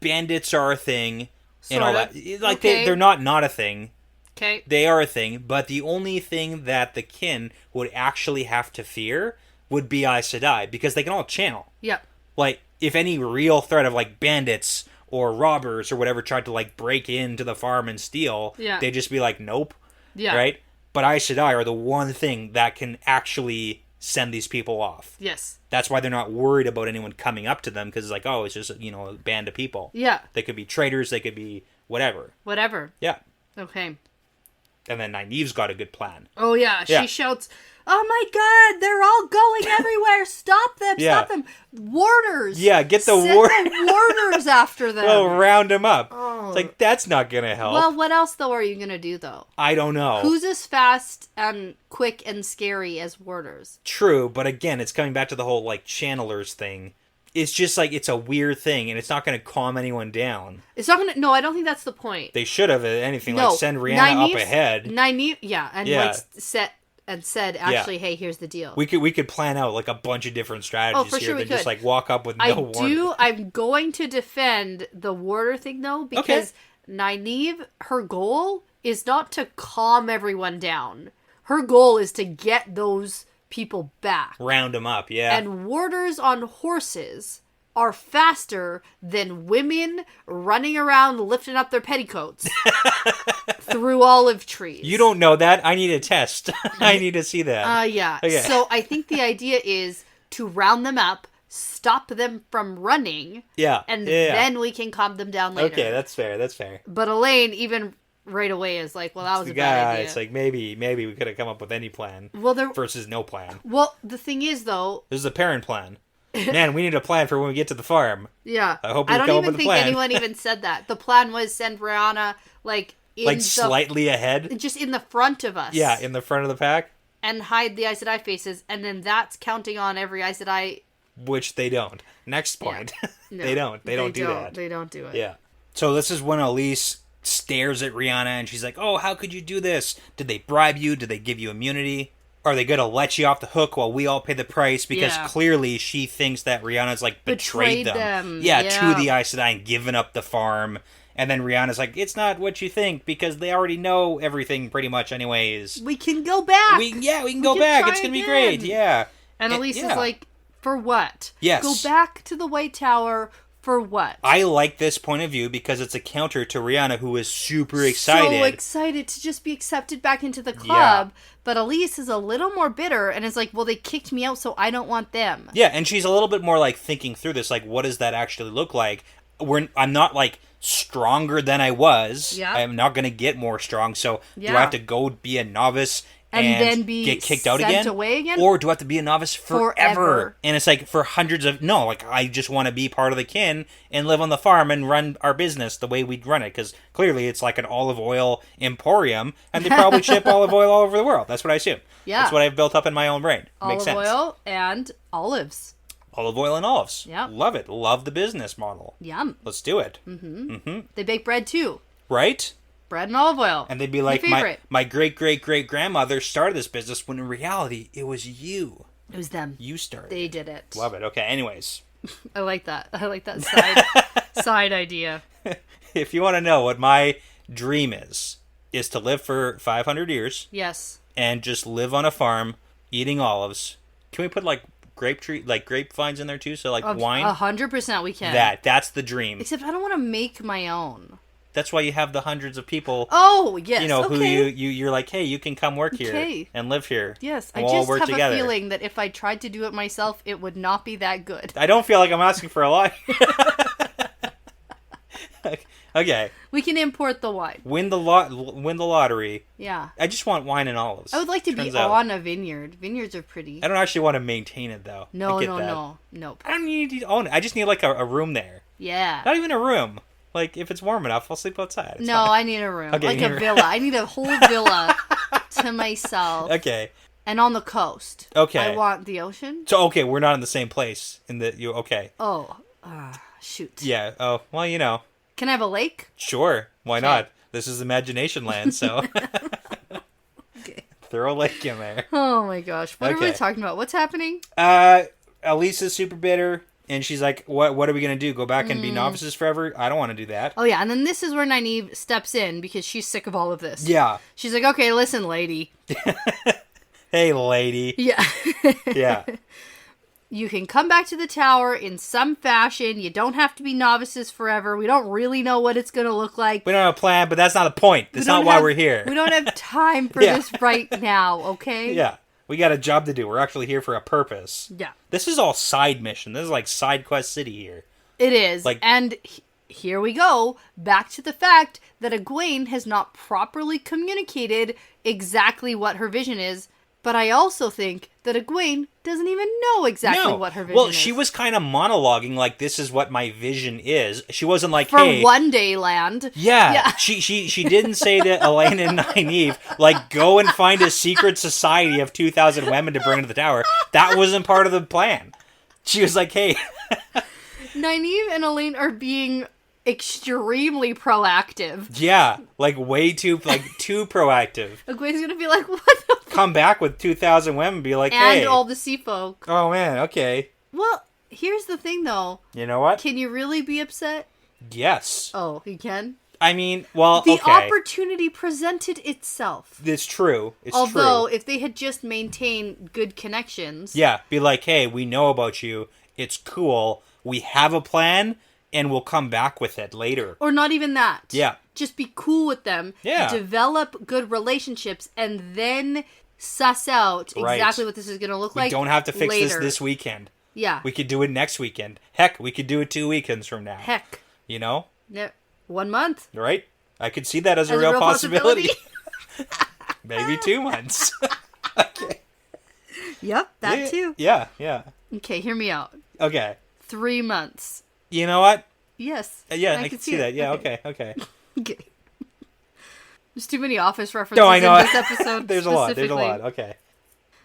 bandits are a thing and all that. They're not a thing. Okay. They are a thing, but the only thing that the kin would actually have to fear would be Aes Sedai, because they can all channel. Yep. If any real threat of bandits or robbers or whatever tried to break into the farm and steal, they'd just be nope. Yeah. Right? But Aes Sedai are the one thing that can actually send these people off. Yes. That's why they're not worried about anyone coming up to them, because it's just, a band of people. Yeah. They could be traitors, they could be whatever. Yeah. Okay. And then Nynaeve's got a good plan. Oh, yeah. She shouts, oh my god, they're all going everywhere. Stop them. Stop them. Warders. Yeah, get the warders after them. Oh, round them up. Oh. It's that's not going to help. Well, what else, though, are you going to do, though? I don't know. Who's as fast and quick and scary as warders? True, but again, it's coming back to the whole, channelers thing. It's just it's a weird thing, and it's not going to calm anyone down. It's not going to... No, I don't think that's the point. They should have, if anything, send Rihanna up ahead. Nynaeve, said, actually, hey, here's the deal. We could plan out, a bunch of different strategies here than just, walk up with no warning. I'm going to defend the warder thing, though, because Nynaeve, her goal is not to calm everyone down. Her goal is to get those people back. Round them up, yeah. And warders on horses are faster than women running around lifting up their petticoats through olive trees. You don't know that. I need a test. I need to see that. Yeah. Okay. So I think the idea is to round them up, stop them from running, and then we can calm them down later. Okay, that's fair. But Elaine, even right away, is like, well, that was a bad idea. It's like, maybe we could have come up with any plan versus no plan. Well, the thing is, though... This is a parent plan. Man, we need a plan for when we get to the farm. Yeah. I hope we come up with a plan. I don't even think anyone even said that. The plan was send Rihanna, slightly ahead? Just in the front of us. Yeah, in the front of the pack. And hide the Aes Sedai faces, and then that's counting on every Aes Sedai... Which they don't. Next point. Yeah. No, they don't do that. They don't do it. Yeah. So this is when Elise stares at Rihanna, and she's like, oh, how could you do this? Did they bribe you? Did they give you immunity? Are they going to let you off the hook while we all pay the price? Because clearly she thinks that Rihanna's betrayed them. Yeah, to the Aes Sedai and given up the farm. And then Rihanna's like, it's not what you think because they already know everything pretty much anyways. We can go back. We can go back. It's going to be great. Yeah. And Elise is like, for what? Yes. Go back to the White Tower. For what? I like this point of view because it's a counter to Rihanna, who is super excited. So excited to just be accepted back into the club. Yeah. But Elise is a little more bitter and is like, well, they kicked me out, so I don't want them. Yeah, and she's a little bit more thinking through this. What does that actually look like? I'm not stronger than I was. Yeah. I'm not going to get more strong. So do I have to go be a novice and then get kicked out again? Away again? Or do I have to be a novice forever? And it's for hundreds of... No, I just want to be part of the kin and live on the farm and run our business the way we'd run it. Because clearly it's like an olive oil emporium and they probably ship olive oil all over the world. That's what I assume. Yeah. That's what I've built up in my own brain. Makes sense. Olive oil and olives. Olive oil and olives. Yeah. Love it. Love the business model. Yum. Let's do it. Mm-hmm. Mm-hmm. They bake bread too. Right? Bread and olive oil. And they'd be like, my great-great-great-grandmother started this business when in reality, it was you. It was them. You started. They did it. Love it. Okay, anyways. I like that. I like that side idea. If you want to know what my dream is to live for 500 years. Yes. And just live on a farm, eating olives. Can we put grapevines in there too? So wine? 100% we can. That's the dream. Except I don't want to make my own. That's why you have the hundreds of people. Oh, yes. Who you're like, hey, you can come work here and live here. Yes, I just have a feeling that if I tried to do it myself, it would not be that good. I don't feel like I'm asking for a lot. Okay. We can import the wine. Win the lottery. Yeah. I just want wine and olives. I would like to be on a vineyard. Vineyards are pretty. I don't actually want to maintain it though. No. Nope. I don't need to own it. I just need a room there. Yeah. Not even a room. If it's warm enough, I'll sleep outside. It's fine. I need a room. Okay, a villa. I need a whole villa to myself. Okay. And on the coast. Okay. I want the ocean. So, okay, we're not in the same place. Okay. Oh, shoot. Yeah. Oh, well, Can I have a lake? Sure. Why not? This is imagination land, so... Okay. Throw a lake in there. Oh, my gosh. What are we talking about? What's happening? Elise is super bitter. And she's like, what are we going to do? Go back and be novices forever? I don't want to do that. Oh, yeah. And then this is where Nynaeve steps in because she's sick of all of this. Yeah. She's like, okay, listen, lady. Hey, lady. Yeah. Yeah. You can come back to the tower in some fashion. You don't have to be novices forever. We don't really know what it's going to look like. We don't have a plan, but that's not the point. That's not why we're here. We don't have time for this right now, okay? Yeah. We got a job to do. We're actually here for a purpose. Yeah. This is all side mission. This is like side quest city here. It is. And here we go. Back to the fact that Egwene has not properly communicated exactly what her vision is. But I also think that Egwene doesn't even know exactly what her vision is. Well, she was kind of monologuing like, this is what my vision is. She wasn't like, For one day land. Yeah. She didn't say to Elaine and Nynaeve, go and find a secret society of 2,000 women to bring into the tower. That wasn't part of the plan. She was like, hey. Nynaeve and Elaine are being extremely proactive. Yeah, way too proactive. Egwene's gonna be like, what the come back with 2,000 women and be like, hey. And all the sea folk. Oh, man, okay. Well, here's the thing, though. You know what? Can you really be upset? Yes. Oh, you can? I mean, well, the okay. opportunity presented itself. It's true. It's Although, true. if they had just maintained good connections... Yeah, be like, hey, we know about you. It's cool. We have a plan, and we'll come back with it later. Or not even that. Yeah. Just be cool with them. Yeah. Develop good relationships, and then suss out exactly what this is going to look like. We don't have to fix later. this weekend. Yeah. We could do it next weekend. Heck, we could do it 2 weekends from now. Heck. You know? 1 month. Right? I could see that as a real possibility. Maybe 2 months. Okay. Yep, that too. Yeah, yeah. Okay, hear me out. Okay. 3 months. You know what? Yes. Yeah, I can see that. Yeah, okay. Okay. There's too many Office references I know. in this episode. There's a lot. Okay.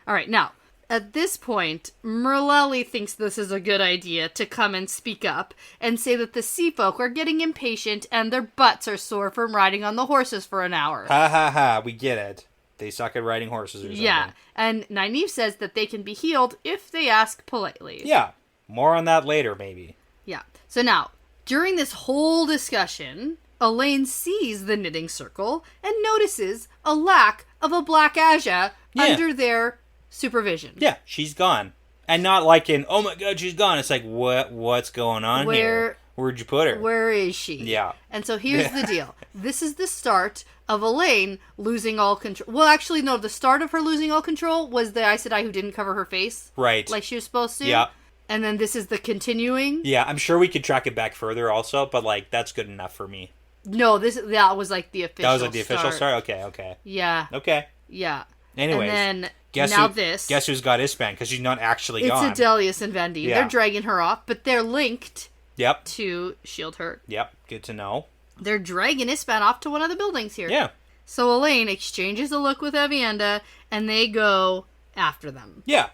All right, now, at this point, Merlelli thinks this is a good idea to come and speak up and say that the sea folk are getting impatient and their butts are sore from riding on the horses for an hour. Ha ha ha, we get it. They suck at riding horses or something. Yeah, and Nynaeve says that they can be healed if they ask politely. Yeah, more on that later, maybe. Yeah, so now, during this whole discussion, Elaine sees the knitting circle and notices a lack of a black Aja under their supervision. Yeah, she's gone. And not like in, oh my god, she's gone. It's like, what's going on here? Where'd you put her? Where is she? Yeah. And so here's the deal. This is the start of Elaine losing all control. Well, actually, no, the start of her losing all control was the Aes Sedai who didn't cover her face. Right. Like she was supposed to. Yeah. And then this is the continuing. Yeah, I'm sure we could track it back further also, but like, that's good enough for me. No, that was like the official start. That was like the official start? Okay. Yeah. Okay. Yeah. Anyways. And then, guess who's got Ispan? Because she's not actually gone. It's Adelius and Vandine. Yeah. They're dragging her off, but they're linked Yep. to shield her. Yep. Good to know. They're dragging Ispan off to one of the buildings here. Yeah. So Elaine exchanges a look with Avienda, and they go after them. Yeah.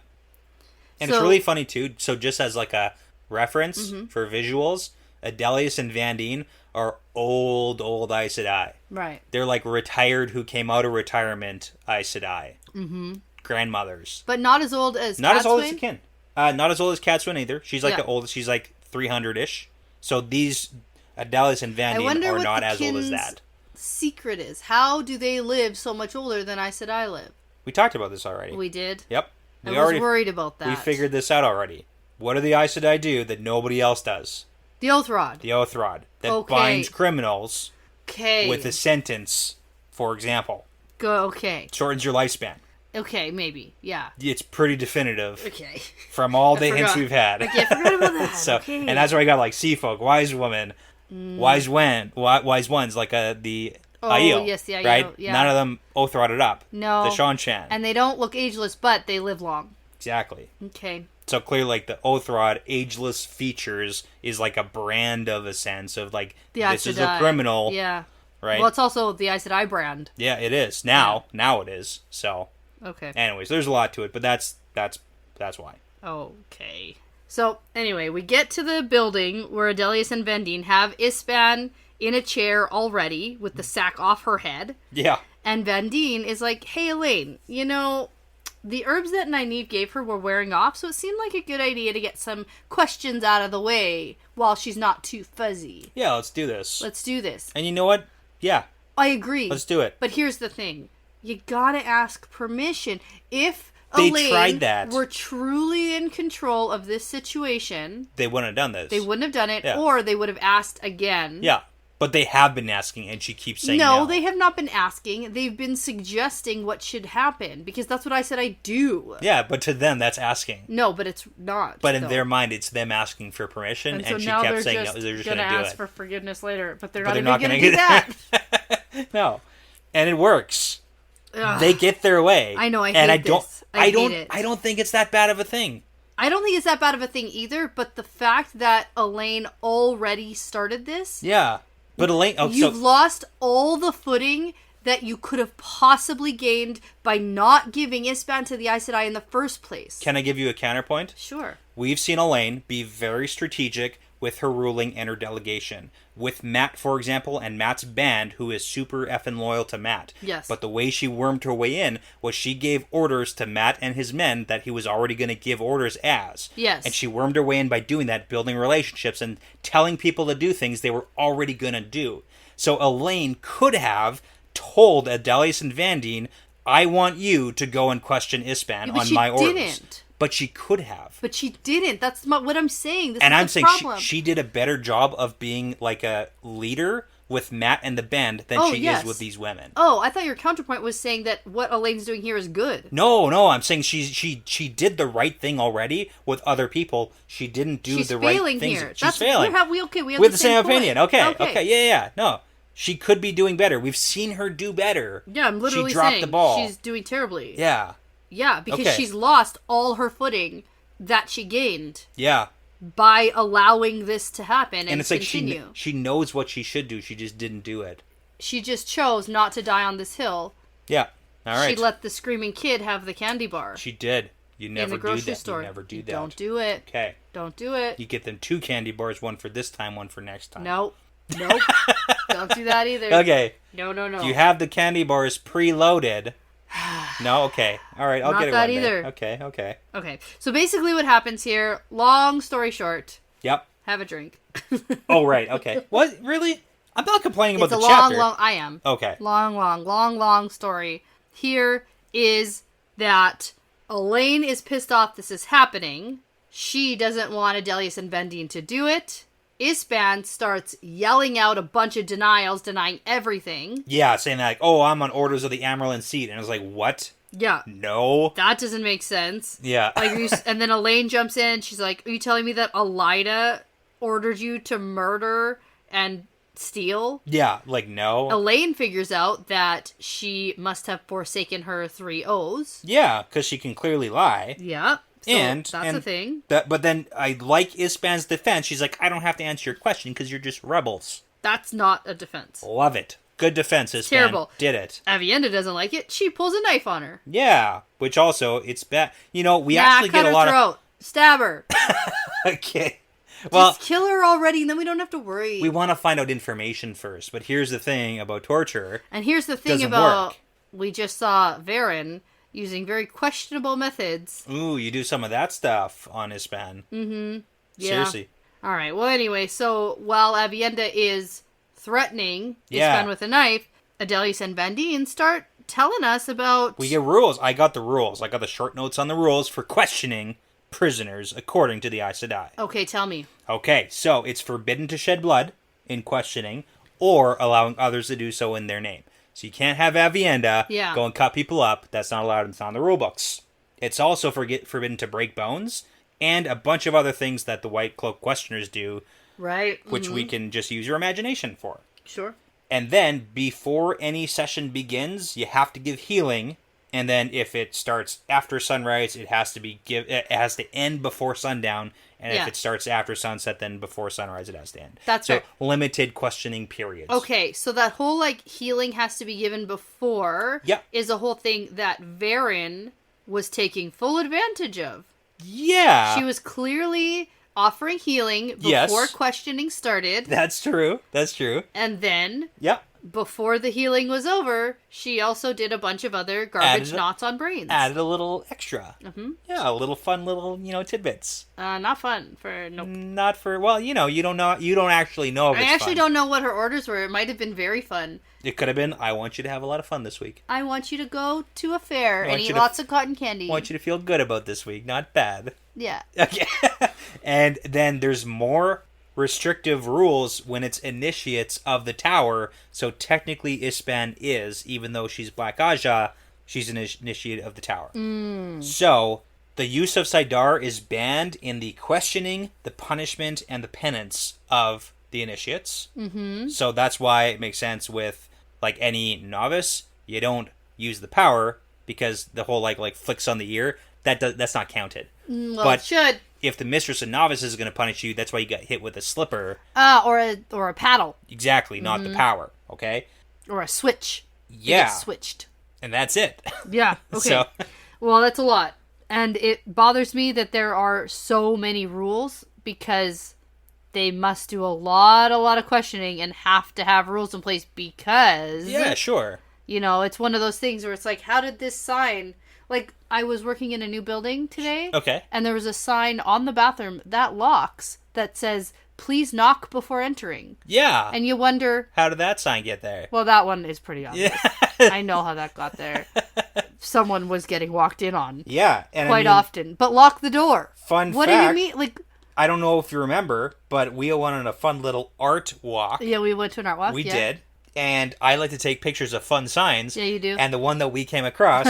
And it's really funny, too. So just as like a reference for visuals, Adelius and Vandine are old Aes Sedai. Right. They're like retired who came out of retirement Aes Sedai. Mm-hmm. Grandmothers. But not as old as Not Catswain? as old as the kin. Not as old as Catswain either. She's like Yeah. the oldest. She's like 300-ish. So these Adelius and Vandine are not as old as that. Secret is, how do they live so much older than Aes Sedai live? We talked about this already. We did. Yep. I was worried about that. We figured this out already. What do the Aes Sedai do that nobody else does? The Oath Rod. The Oath Rod that binds criminals with a sentence, for example. Okay. Shortens your lifespan. Okay, maybe. Yeah. It's pretty definitive. Okay. From all the hints we've had. Okay, I forgot about that. So, okay. and that's where I got like sea folk, wise woman, wise ones, like the Aiel. Yes, the Aiel, right? yeah. None of them oath rodded up. No. The Sean-Shan. And they don't look ageless, but they live long. Exactly. Okay. So clearly, like, the oath rod ageless features is like a brand of a sense of like, this is a criminal. Yeah. Right? Well, it's also the Aes Sedai brand. Yeah, it is. Now it is. So. Okay. Anyways, there's a lot to it, but that's why. Okay. So, anyway, we get to the building where Adelius and Vandine have Ispan in a chair already with the sack off her head. Yeah. And Vandine is like, hey, Elaine, you know, the herbs that Nynaeve gave her were wearing off, so it seemed like a good idea to get some questions out of the way while she's not too fuzzy. Yeah, let's do this. Let's do this. And you know what? Yeah. I agree. Let's do it. But here's the thing. You gotta ask permission. If they Elaine tried that. were truly in control of this situation, they wouldn't have done this. They wouldn't have done it, or they would have asked again. Yeah. But they have been asking, and she keeps saying no. No, they have not been asking. They've been suggesting what should happen, because that's what I said I do. Yeah, but to them, that's asking. No, but it's not. But in their mind, it's them asking for permission, and so she now kept they're saying just no, they're just going to do ask it. for forgiveness later, but they're But not they're even going to do that. No. And it works. Ugh. They get their way. I know, I hate this. I don't think it's that bad of a thing. I don't think it's that bad of a thing either, but the fact that Elaine already started this... Yeah. But Elaine... Oh, you've lost all the footing that you could have possibly gained by not giving Ispan to the Aes Sedai in the first place. Can I give you a counterpoint? Sure. We've seen Elaine be very strategic with her ruling and her delegation. With Matt, for example, and Matt's band, who is super effing loyal to Matt. Yes. But the way she wormed her way in was she gave orders to Matt and his men that he was already going to give orders as. Yes. And she wormed her way in by doing that, building relationships and telling people to do things they were already going to do. So Elaine could have told Adelius and Vandine, I want you to go and question Ispan on my orders. Didn't. But she could have. But she didn't. That's what I'm saying. And I'm saying she did a better job of being like a leader with Matt and the band than she is with these women. Oh, I thought your counterpoint was saying that what Elaine's doing here is good. No, I'm saying she did the right thing already with other people. She didn't do the right things. Here. She's failing. We have the same opinion. Okay, yeah. No. She could be doing better. We've seen her do better. Yeah, I'm literally she dropped saying the ball. She's doing terribly. Yeah. Yeah, because she's lost all her footing that she gained. Yeah. By allowing this to happen and it's continue. Like she knows what she should do. She just didn't do it. She just chose not to die on this hill. Yeah. All right. She let the screaming kid have the candy bar. She did. You never do that. Store. You never do that. Don't do it. Okay. Don't do it. You get them 2 candy bars, one for this time, one for next time. Nope. Don't do that either. Okay. No. Do you have the candy bars preloaded? No? Okay. All right. I'll get it Not that one either. Day. Okay. So basically what happens here, long story short. Yep. Have a drink. Oh, right. Okay. What? Really? I'm not complaining about the chapter. chapter. I am. Okay. Long story. Here is that Elaine is pissed off this is happening. She doesn't want Adelius and Vendine to do it. Ispan starts yelling out a bunch of denials, denying everything. Yeah, saying that, like, oh, I'm on orders of the Amarylline seat. And I was like, what? Yeah. No. That doesn't make sense. Yeah. And then Elaine jumps in. She's like, are you telling me that Elida ordered you to murder and steal? Yeah, like, no. Elaine figures out that she must have forsaken her 3 O's. Yeah, because she can clearly lie. Yeah. So that's a thing. But then I like Ispan's defense. She's like, I don't have to answer your question because you're just rebels. That's not a defense. Love it. Good defense, Ispan. Terrible. Did it. Avienda doesn't like it. She pulls a knife on her. Yeah, which also, it's bad. You know, we actually get a lot of... Stab her. Okay. Well, just kill her already, and then we don't have to worry. We want to find out information first, but here's the thing about torture. And here's the thing about... We just saw Varen using very questionable methods. Ooh, you do some of that stuff on Ispan. Mm-hmm. Yeah. Seriously. All right. Well, anyway, so while Avienda is threatening Ispan with a knife, Adelius and Vandine start telling us about... We get rules. I got the rules. I got the short notes on the rules for questioning prisoners according to the Aes Sedai. Okay, tell me. Okay, so it's forbidden to shed blood in questioning or allowing others to do so in their name. So you can't have Avienda go and cut people up. That's not allowed. It's not in the rule books. It's also forbidden to break bones and a bunch of other things that the White Cloak questioners do. Right. Which we can just use your imagination for. Sure. And then, before any session begins, you have to give healing. And then, if it starts after sunrise, it has to end before sundown. And if it starts after sunset, then before sunrise, it has to end. That's so right. Limited questioning periods. Okay, so that whole, healing has to be given before is a whole thing that Varen was taking full advantage of. Yeah. She was clearly offering healing before questioning started. That's true. And then... Before the healing was over, she also did a bunch of other garbage knots on brains. Added a little extra. Mm-hmm. Yeah, a little fun little, tidbits. Not fun for... Nope. Not for... Well, you don't know... You don't actually know if it's I actually don't know what her orders were. It might have been very fun. It could have been, I want you to have a lot of fun this week. I want you to go to a fair and eat lots of cotton candy. I want you to feel good about this week, not bad. Yeah. Okay. And then there's more restrictive rules when it's initiates of the tower. So technically Ispan is, even though she's Black Aja, she's an initiate of the tower. So the use of Saidar is banned in the questioning, the punishment, and the penance of the initiates. Mm-hmm. So that's why it makes sense with any novice, you don't use the power because the whole like flicks on the ear, that's not counted. Well, it should. If the mistress of novice is going to punish you, that's why you got hit with a slipper. Or a paddle. Exactly, not the power, okay? Or a switch. Yeah. Switched. And that's it. Yeah, okay. Well, that's a lot. And it bothers me that there are so many rules because they must do a lot of questioning and have to have rules in place because... Yeah, sure. It's one of those things where it's like, how did this sign... Like, I was working in a new building today. Okay. And there was a sign on the bathroom that locks that says, please knock before entering. Yeah. And you wonder... How did that sign get there? Well, that one is pretty obvious. Yeah. I know how that got there. Someone was getting walked in on. Yeah. And quite often. But lock the door. Fun what fact. What do you mean? Like... I don't know if you remember, but we went on a fun little art walk. Yeah, we went to an art walk. We did. And I like to take pictures of fun signs. Yeah, you do. And the one that we came across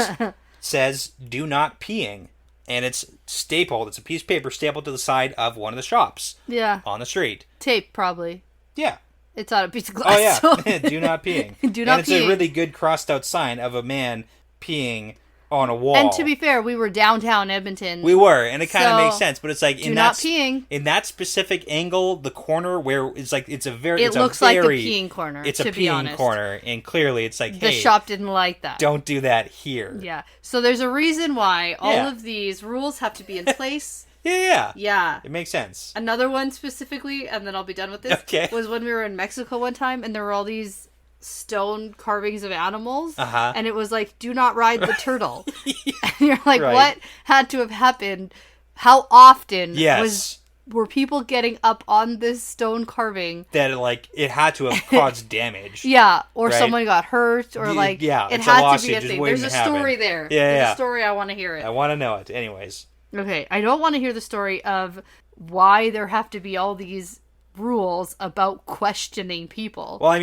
says, do not peeing. And it's stapled. It's a piece of paper stapled to the side of one of the shops. Yeah. On the street. Tape, probably. Yeah. It's on a piece of glass. Oh, yeah. So... Do not peeing. Do not and it's peeing. a really good crossed out sign of a man peeing on a wall. And to be fair, we were downtown Edmonton. We were, and it kind of So, makes sense. But it's like do not peeing. In that specific angle, the corner where it's like it's a very it looks like a peeing corner. It's to a be peeing honest. corner, and clearly it's like, the hey, shop didn't like that. Don't do that here. Yeah. So there's a reason why all of these rules have to be in place. Yeah. Yeah. It makes sense. Another one specifically, and then I'll be done with this. Okay. Was when we were in Mexico one time, and there were all these stone carvings of animals, and it was like, do not ride the turtle. And you're like, Right. what had to have happened? How often Yes. were people getting up on this stone carving? That like it had to have caused damage. Yeah, or Right. someone got hurt, or like, yeah, it it's a had to lawsuit be a just thing. waiting There's a to happen. story there. Yeah, There's yeah. a story, I want to hear it. I want to know it. Anyways. Okay, I don't want to hear the story of why there have to be all these rules about questioning people. Well, I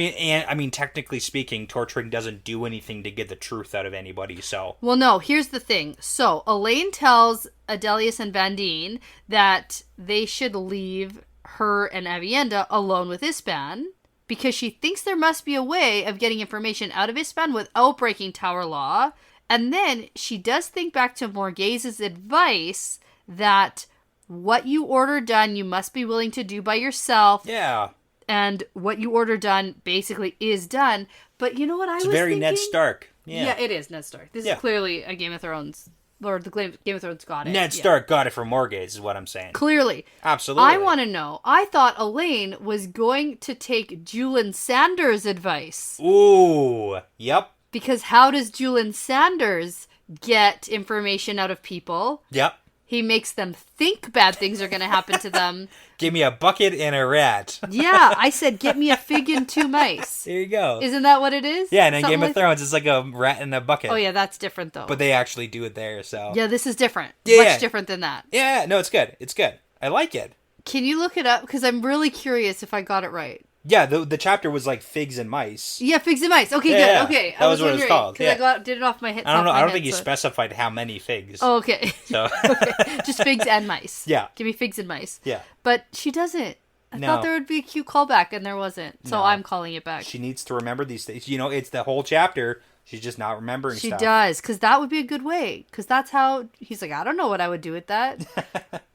mean, technically speaking, torturing doesn't do anything to get the truth out of anybody, so... Well, no, here's the thing. So, Elaine tells Adelius and Vandine that they should leave her and Avienda alone with Ispan because she thinks there must be a way of getting information out of Ispan without breaking Tower Law. And then she does think back to Morghez's advice that what you order done, you must be willing to do by yourself. Yeah. And what you order done basically is done. But you know what It's was very thinking? Ned Stark. Yeah. It is Ned Stark. This Yeah. is clearly a Game of Thrones, or the Game of Thrones got it. Ned Stark got it from Morgase, is what I'm saying. Clearly. Absolutely. I want to know. I thought Elaine was going to take Julian Sanders' advice. Ooh. Yep. Because how does Julian Sanders get information out of people? Yep. He makes them think bad things are going to happen to them. Give me a bucket and a rat. Yeah, I said, get me a fig and 2 mice. There you go. Isn't that what it is? Yeah, and in Something Game of like Thrones, it's like a rat in a bucket. Oh, yeah, that's different, though. But they actually do it there, so... Yeah, this is different. Yeah. Much different than that. Yeah, no, it's good. It's good. I like it. Can you look it up? Because I'm really curious if I got it right. Yeah, the chapter was like figs and mice. Yeah, figs and mice. Okay, Yeah, good. Okay, that was what it was called. Because Yeah. did it off my head. I don't know. I don't think he he specified how many figs. Oh, okay. So Okay. Just figs and mice. Yeah. Give me figs and mice. Yeah. But she doesn't. I No. thought there would be a cute callback, and there wasn't. So No. I'm calling it back. She needs to remember these things. You know, it's the whole chapter. She's just not remembering She stuff. does, because that would be a good way. Because that's how he's like, I don't know what I would do with that.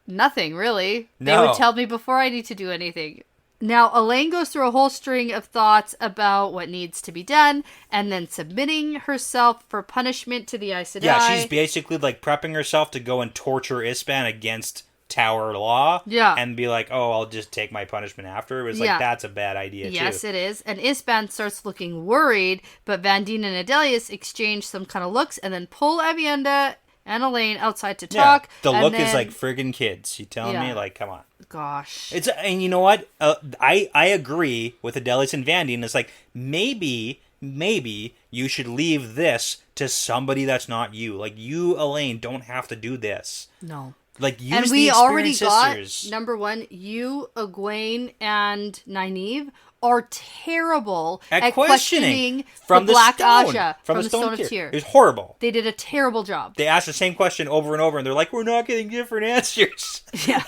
Nothing, really. They No. would tell me before I need to do anything. Now, Elaine goes through a whole string of thoughts about what needs to be done, and then submitting herself for punishment to the Aes Sedai. Yeah, she's basically like prepping herself to go and torture Ispan against Tower Law. Yeah. And be like, oh, I'll just take my punishment after. It was like, Yeah. that's a bad idea, Yes, too. it is. And Ispan starts looking worried, but Vandine and Adelius exchange some kind of looks and then pull Avienda and Elaine outside to talk. The and look is then- like friggin' kids. You telling me? Yeah. Like, come on. Gosh. It's and you know what? I agree with Adelius and Vandine. It's like maybe you should leave this to somebody that's not you. Like you, Elaine, don't have to do this. No. Like use And the we already experienced sisters. got, number one, you, Egwene, and Nynaeve are terrible at questioning from the Black stone, Aja from the the Stone of Tear. Tear. It was horrible. They did a terrible job. They asked the same question over and over, and they're like, "We're not getting different answers." Yeah.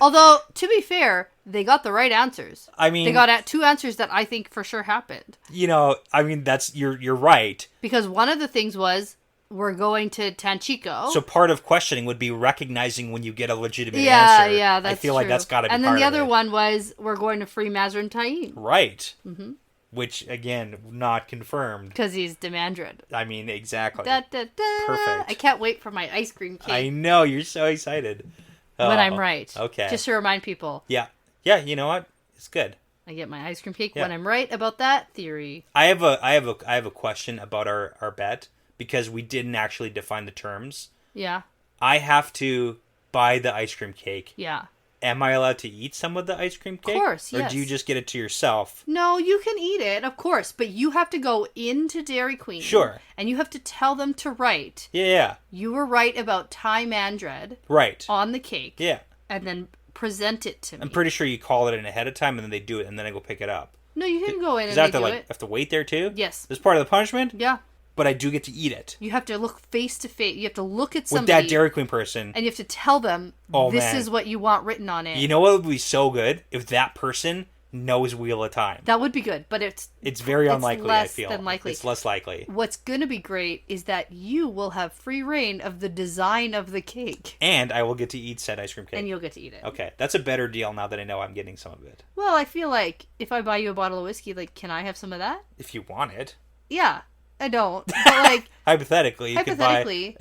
Although, to be fair, they got the right answers. I mean, They got 2 answers that I think for sure happened. you know, I mean, that's you're right. Because one of the things was, we're going to Tanchico. So part of questioning would be recognizing when you get a legitimate yeah, answer. yeah, that's I feel like true. that's got to be And then part the of other it. one was, we're going to free Mazrin Taim. Right. Mm-hmm. Which, again, not confirmed. Because he's Demandred. I mean, exactly. Da, da, da. Perfect. I can't wait for my ice cream cake. I know, you're so excited. When Oh, I'm right. Okay. Just to remind people, Yeah. Yeah, you know what? It's good. I get my ice cream cake Yeah. when I'm right about that theory. I have a question about our bet, because we didn't actually define the terms. Yeah. I have to buy the ice cream cake. Yeah. Am I allowed to eat some of the ice cream cake? Of course, yes. Or do you just get it to yourself? No, you can eat it, of course, but you have to go into Dairy Queen. Sure. And you have to tell them to write. Yeah. You were right about Thai mandred. Right. On the cake. Yeah. And then present it to me. I'm pretty sure you call it in ahead of time and then they do it and then I go pick it up. No, you can go in and I they do it. have to wait there too? Yes. This part of the punishment? Yeah. But I do get to eat it. You have to look face to face. You have to look at somebody. With that Dairy Queen person. And you have to tell them, this is what you want written on it. You know what would be so good? If that person knows Wheel of Time. That would be good, but it's very unlikely, I feel. Than likely. It's less likely. What's going to be great is that you will have free reign of the design of the cake. And I will get to eat said ice cream cake. And you'll get to eat it. Okay, that's a better deal now that I know I'm getting some of it. Well, I feel like if I buy you a bottle of whiskey, like, can I have some of that? If you want it. Yeah, I don't. But like, hypothetically, you could buy a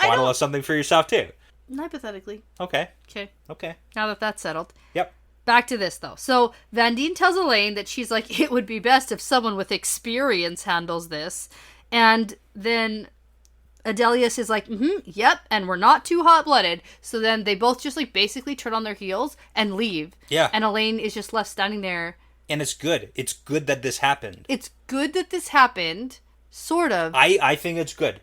bottle of something for yourself too. Hypothetically. Okay. Okay. Now that that's settled. Yep. Back to this, though. So, Vandine tells Elaine that she's like, it would be best if someone with experience handles this. And then Adelius is like, yep, and we're not too hot-blooded. So then they both just, like, basically turn on their heels and leave. Yeah. And Elaine is just left standing there. And it's good. It's good that this happened. It's good that this happened, sort of. I think it's good.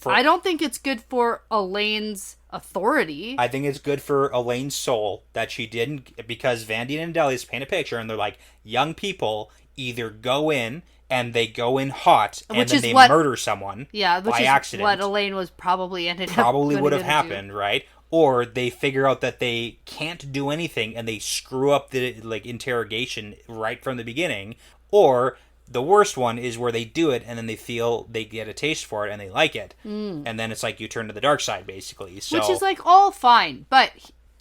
I don't think it's good for Elaine's authority. I think it's good for Elaine's soul that she didn't, because Vandine and Adelius paint a picture and they're like, young people either go in and they go in hot and then they murder someone by accident. What Elaine was probably would have happened, right? Or they figure out that they can't do anything and they screw up the interrogation right from the beginning. Or the worst one is where they do it and then they feel they get a taste for it and they like it. And then it's like you turn to the dark side, basically. So, which is like all fine, but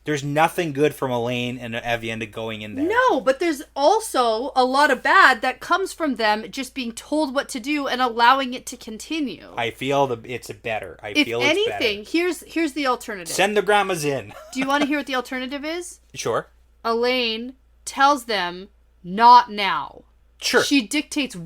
there's nothing good from Elaine and Evienda going in there. No, but there's also a lot of bad that comes from them just being told what to do and allowing it to continue. I feel it's better. If anything, here's the alternative. Send the grandmas in. Do you want to hear what the alternative is? Sure. Elaine tells them, not now. Sure. She dictates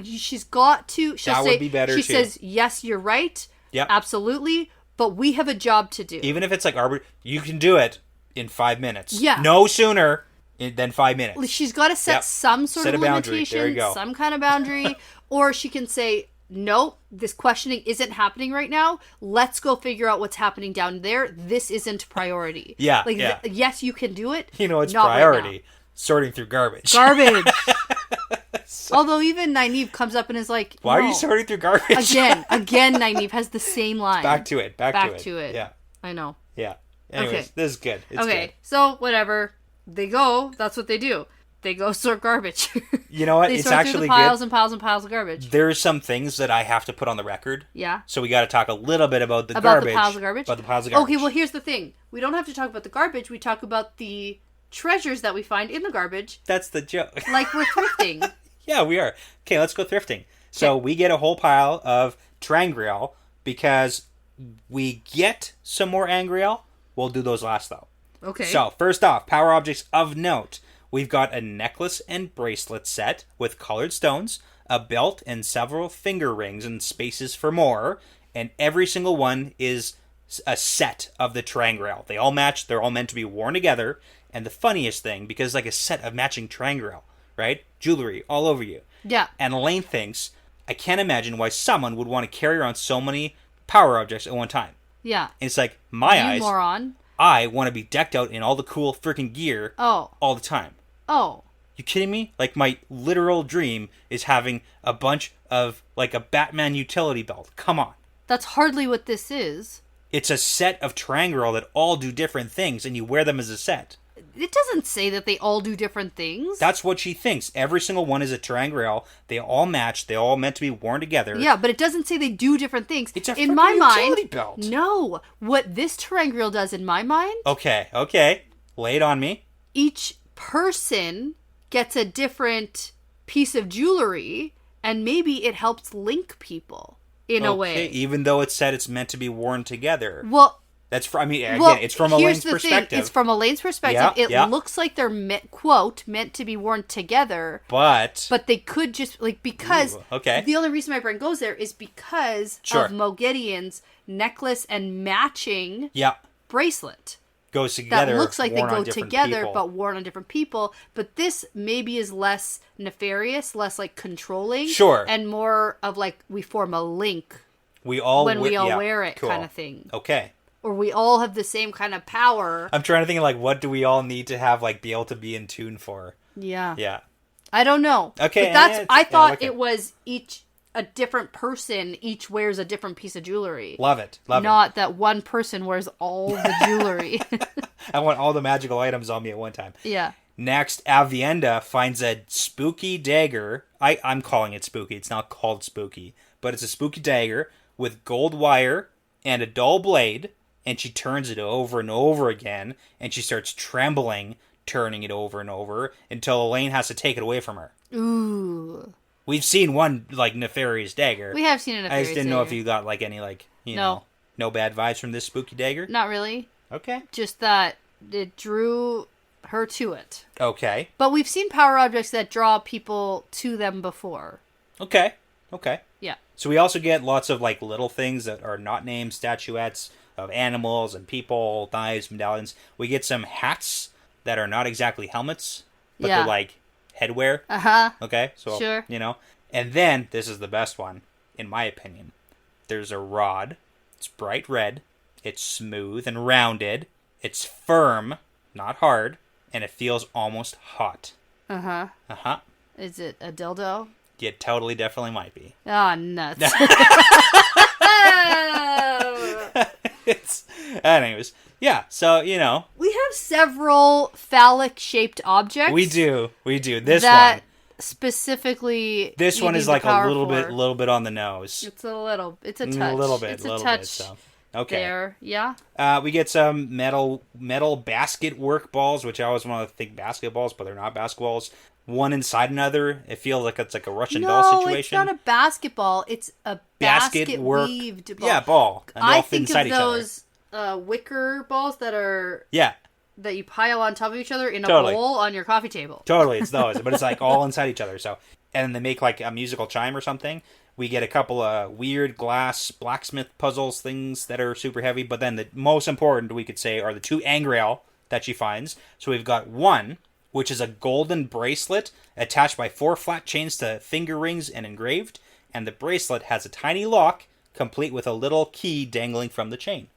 she's got to. That would be better, She says, yes, you're right. Yep. Absolutely. But we have a job to do. Even if it's like, you can do it in 5 minutes. Yeah. No sooner than 5 minutes. She's got to set some sort of limitation. There you go. Some kind of boundary. Or she can say, no, this questioning isn't happening right now. Let's go figure out what's happening down there. This isn't priority. Yeah. Yes, you can do it. You know, it's priority. Right, sorting through garbage. Although even Nynaeve comes up and is like, why are you sorting through garbage? Again, Nynaeve has the same line. Back to it. Yeah. I know. Yeah. Anyways, This is good. It's good. So whatever. They go. That's what they do. They go sort garbage. You know what? They it's sort actually through the piles good. and piles and piles of garbage. There's some things that I have to put on the record. Yeah. So we got to talk a little bit about the garbage. The piles of garbage? About the piles of garbage. Okay, well, here's the thing. We don't have to talk about the garbage. We talk about the treasures that we find in the garbage. That's the joke. Like we're thrifting. Yeah, we are. Okay, let's go thrifting. So we get a whole pile of Trangriel because we get some more Angriel. We'll do those last, though. Okay. So, first off, power objects of note. We've got a necklace and bracelet set with colored stones, a belt, and several finger rings and spaces for more. And every single one is a set of the Trangriel. They all match. They're all meant to be worn together. And the funniest thing, because like a set of matching Trangriel, right? Jewelry all over you. Yeah. And Elaine thinks, I can't imagine why someone would want to carry around so many power objects at one time. Yeah. And it's like, you moron. I want to be decked out in all the cool freaking gear all the time. Oh. You kidding me? Like, my literal dream is having a bunch of, like, a Batman utility belt. Come on. That's hardly what this is. It's a set of Trangriel that all do different things, and you wear them as a set. It doesn't say that they all do different things. That's what she thinks. Every single one is a Trangriel. They all match. They all meant to be worn together. Yeah, but it doesn't say they do different things. It's a in my utility mind, belt. No. What this Trangriel does in my mind... Okay. Lay it on me. Each person gets a different piece of jewelry, and maybe it helps link people in a way. Even though it said it's meant to be worn together. Well... That's from, I mean, again, Well, it's from here's Elaine's the perspective. Thing. It's from Elaine's perspective. Yeah, It looks like they're meant to be worn together. But they could just because okay. The only reason my brain goes there is because of Mo Gideon's necklace and matching bracelet. Goes together. That looks like they go together, people. but worn on different people. But this maybe is less nefarious, less like controlling, and more of like we form a link. We all wear it, kind of thing. Okay. Or we all have the same kind of power. I'm trying to think of like what do we all need to have like be able to be in tune for? Yeah. Yeah. I don't know. Okay. But I thought it was a different person each wears a different piece of jewelry. Love it. Not that one person wears all the jewelry. I want all the magical items on me at one time. Yeah. Next, Avienda finds a spooky dagger. I'm calling it spooky. It's not called spooky. But it's a spooky dagger with gold wire and a dull blade. And she turns it over and over again. And she starts trembling, turning it over and over. Until Elaine has to take it away from her. Ooh. We've seen one, like, nefarious dagger. We have seen a nefarious dagger. I just didn't know if you got, like, any, like, you know, no bad vibes from this spooky dagger? Not really. Okay. Just that it drew her to it. Okay. But we've seen power objects that draw people to them before. Okay. Yeah. So we also get lots of, like, little things that are not named statuettes of animals and people, knives, medallions. We get some hats that are not exactly helmets, but they're, like, headwear. Okay, so sure. You know, and then this is the best one, in my opinion. There's a rod. It's bright red. It's smooth and rounded. It's firm, not hard, and it feels almost hot. Is it a dildo? It totally, definitely might be. Oh, nuts! Anyways. Yeah, so, you know. We have several phallic-shaped objects. We do. This that one. Specifically. This one is like a little bit on the nose. It's a touch. A little bit. It's a touch. So. Okay. There, yeah. We get some metal basket work balls, which I always want to think basketballs, but they're not basketballs. One inside another. It feels like it's like a Russian doll situation. No, it's not a basketball. It's a basket weaved ball. Yeah, ball. And I think of those wicker balls that are that you pile on top of each other in a bowl on your coffee table. Totally, it's those, but it's like all inside each other. So, and they make like a musical chime or something. We get a couple of weird glass blacksmith puzzles things that are super heavy, but then the most important we could say are the two angreal that she finds. So we've got one, which is a golden bracelet attached by 4 flat chains to finger rings and engraved, and the bracelet has a tiny lock complete with a little key dangling from the chain.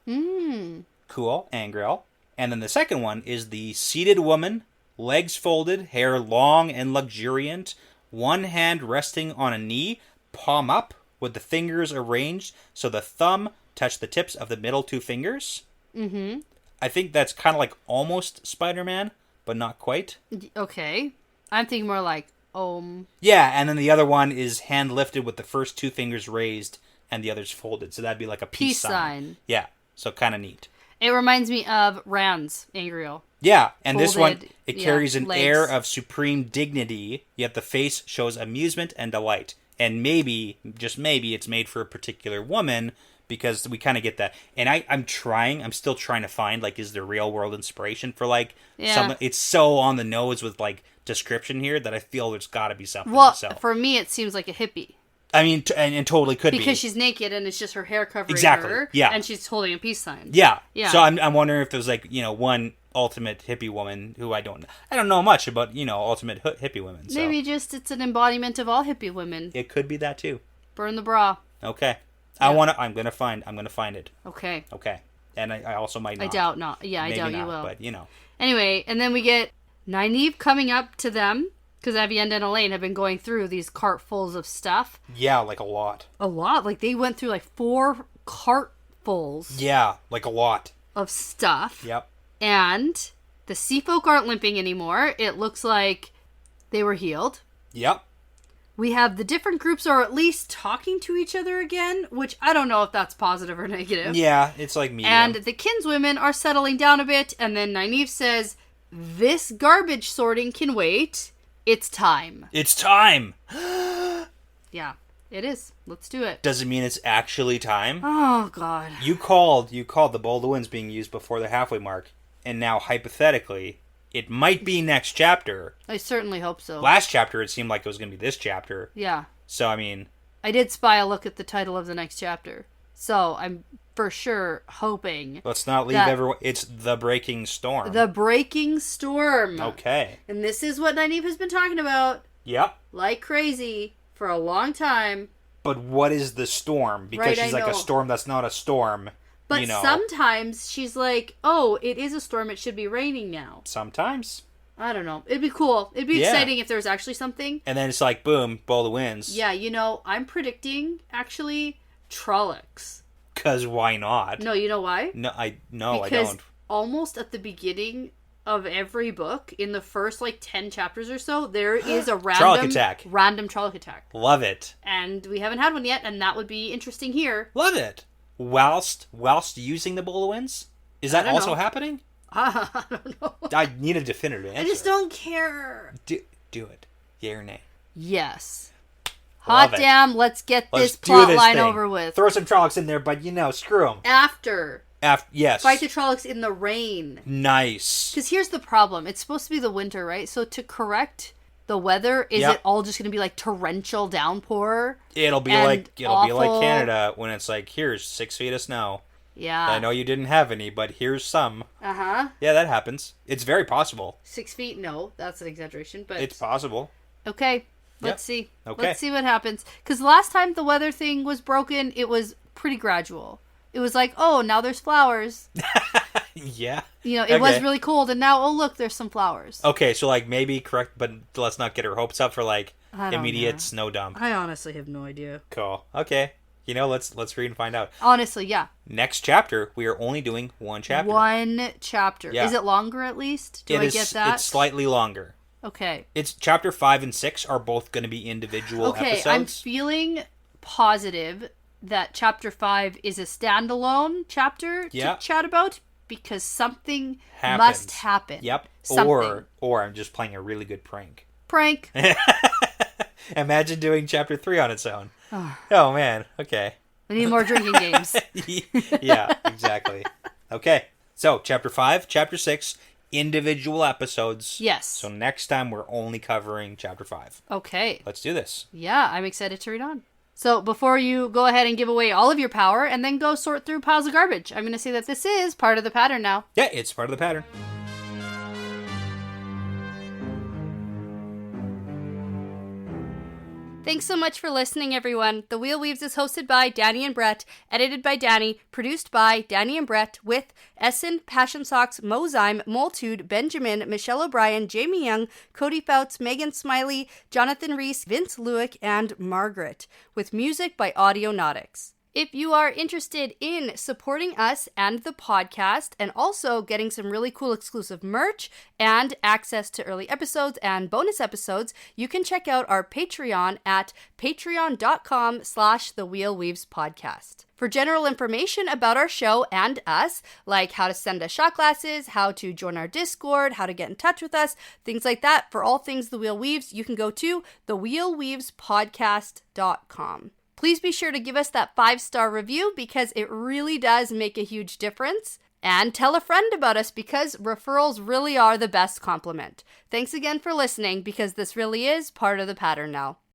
Cool, angreal. And then the second one is the seated woman, legs folded, hair long and luxuriant, one hand resting on a knee, palm up, with the fingers arranged so the thumb touch the tips of the middle 2 fingers. I think that's kind of like almost Spider-Man, but not quite. Okay. I'm thinking more like, Yeah, and then the other one is hand lifted with the first 2 fingers raised and the others folded. So that'd be like a peace sign. Yeah, so kind of neat. It reminds me of Rand's angreal. Yeah, and this one, it carries an legs. air of supreme dignity, yet the face shows amusement and delight. And maybe, just maybe, it's made for a particular woman, because we kind of get that. And I'm still trying to find, like, is there real world inspiration for, like, something? It's so on the nose with, like, description here that I feel there's got to be something. Well, for me, it seems like a hippie. I mean, and totally could be. Because she's naked and it's just her hair covering her. Yeah. And she's holding a peace sign. Yeah. So I'm wondering if there's, like, you know, one ultimate hippie woman who I don't know much about, you know, ultimate hippie women. So. Maybe just it's an embodiment of all hippie women. It could be that too. Burn the bra. Okay. Yeah. I'm gonna find it. Okay. And I also might not. I doubt not. Yeah, Maybe I doubt not, you will. But you know. Anyway, and then we get Nynaeve coming up to them because Avienda and Elaine have been going through these cartfuls of stuff. Yeah, like a lot. A lot. Like they went through like 4 cartfuls. Yeah, like a lot of stuff. Yep. And the sea folk aren't limping anymore. It looks like they were healed. Yep. We have the different groups are at least talking to each other again, which I don't know if that's positive or negative. Yeah, it's like medium. And the kinswomen are settling down a bit, and then Nynaeve says, "This garbage sorting can wait. It's time." It's time! Yeah. It is. Let's do it. Does it mean it's actually time? Oh, God. You called the Bowl of the Winds being used before the halfway mark, and now, hypothetically, it might be next chapter. I certainly hope so. Last chapter, it seemed like it was going to be this chapter. Yeah. So, I mean... I did spy a look at the title of the next chapter. So, I'm for sure hoping... Let's not leave everyone... It's The Breaking Storm. The Breaking Storm. Okay. And this is what Nynaeve has been talking about. Yep. Like crazy for a long time. But what is the storm? Because right, she's like a storm that's not a storm. But you know. Sometimes she's like, oh, it is a storm. It should be raining now. Sometimes. I don't know. It'd be cool. It'd be exciting if there was actually something. And then it's like, boom, Bowl of the Winds. Yeah, I'm predicting, actually, Trollocs. Because why not? No, you know why? No, I don't. Because almost at the beginning of every book, in the first, 10 chapters or so, there is a random Trolloc attack. Love it. And we haven't had one yet, and that would be interesting here. Love it. Whilst using the Bowl of Winds? Is that also happening? I don't know. I need a definitive answer. I just don't care. Do it. Yay or nay? Yes. Hot damn, let's get this plot line over with. Throw some Trollocs in there, but screw them. After, yes. Fight the Trollocs in the rain. Nice. Because here's the problem. It's supposed to be the winter, right? So to correct the weather, is it all just going to be torrential downpour? It'll be like Canada when it's here's 6 feet of snow. Yeah. I know you didn't have any, but here's some. Uh-huh. Yeah, that happens. It's very possible. 6 feet? No, that's an exaggeration, but... It's possible. Okay, let's see. Okay. Let's see what happens. Because last time the weather thing was broken, it was pretty gradual. It was oh, now there's flowers. Yeah. It was really cold, and now, oh, look, there's some flowers. Okay, so, maybe correct, but let's not get our hopes up for, immediate snow dump. I honestly have no idea. Cool. Okay. Let's read and find out. Honestly, yeah. Next chapter, we are only doing one chapter. One chapter. Yeah. Is it longer at least? Do I get that? It's slightly longer. Okay. It's chapter 5 and 6 are both going to be individual episodes. I'm feeling positive that chapter 5 is a standalone chapter to chat about because something must happen. Yep. Something. Or I'm just playing a really good prank. Prank. Imagine doing chapter 3 on its own. Oh, man. Okay. We need more drinking games. Yeah, exactly. Okay. So, chapter 5, chapter 6, individual episodes. Yes. So, next time we're only covering chapter 5. Okay. Let's do this. Yeah, I'm excited to read on. So, before you go ahead and give away all of your power and then go sort through piles of garbage, I'm going to say that this is part of the pattern now. Yeah, it's part of the pattern. Thanks so much for listening, everyone. The Wheel Weaves is hosted by Dani and Brett, edited by Dani, produced by Dani and Brett, with Essen, Passion Socks, Mozyme, Moltude, Benjamin, Michelle O'Brien, Jamie Young, Cody Fouts, Megan Smiley, Jonathan Reese, Vince Lewick, and Margaret, with music by Audionautics. If you are interested in supporting us and the podcast and also getting some really cool exclusive merch and access to early episodes and bonus episodes, you can check out our Patreon at patreon.com/thewheelweavespodcast. For general information about our show and us, like how to send us shot glasses, how to join our Discord, how to get in touch with us, things like that, for all things The Wheel Weaves, you can go to thewheelweavespodcast.com. Please be sure to give us that 5-star review because it really does make a huge difference. And tell a friend about us because referrals really are the best compliment. Thanks again for listening because this really is part of the pattern now.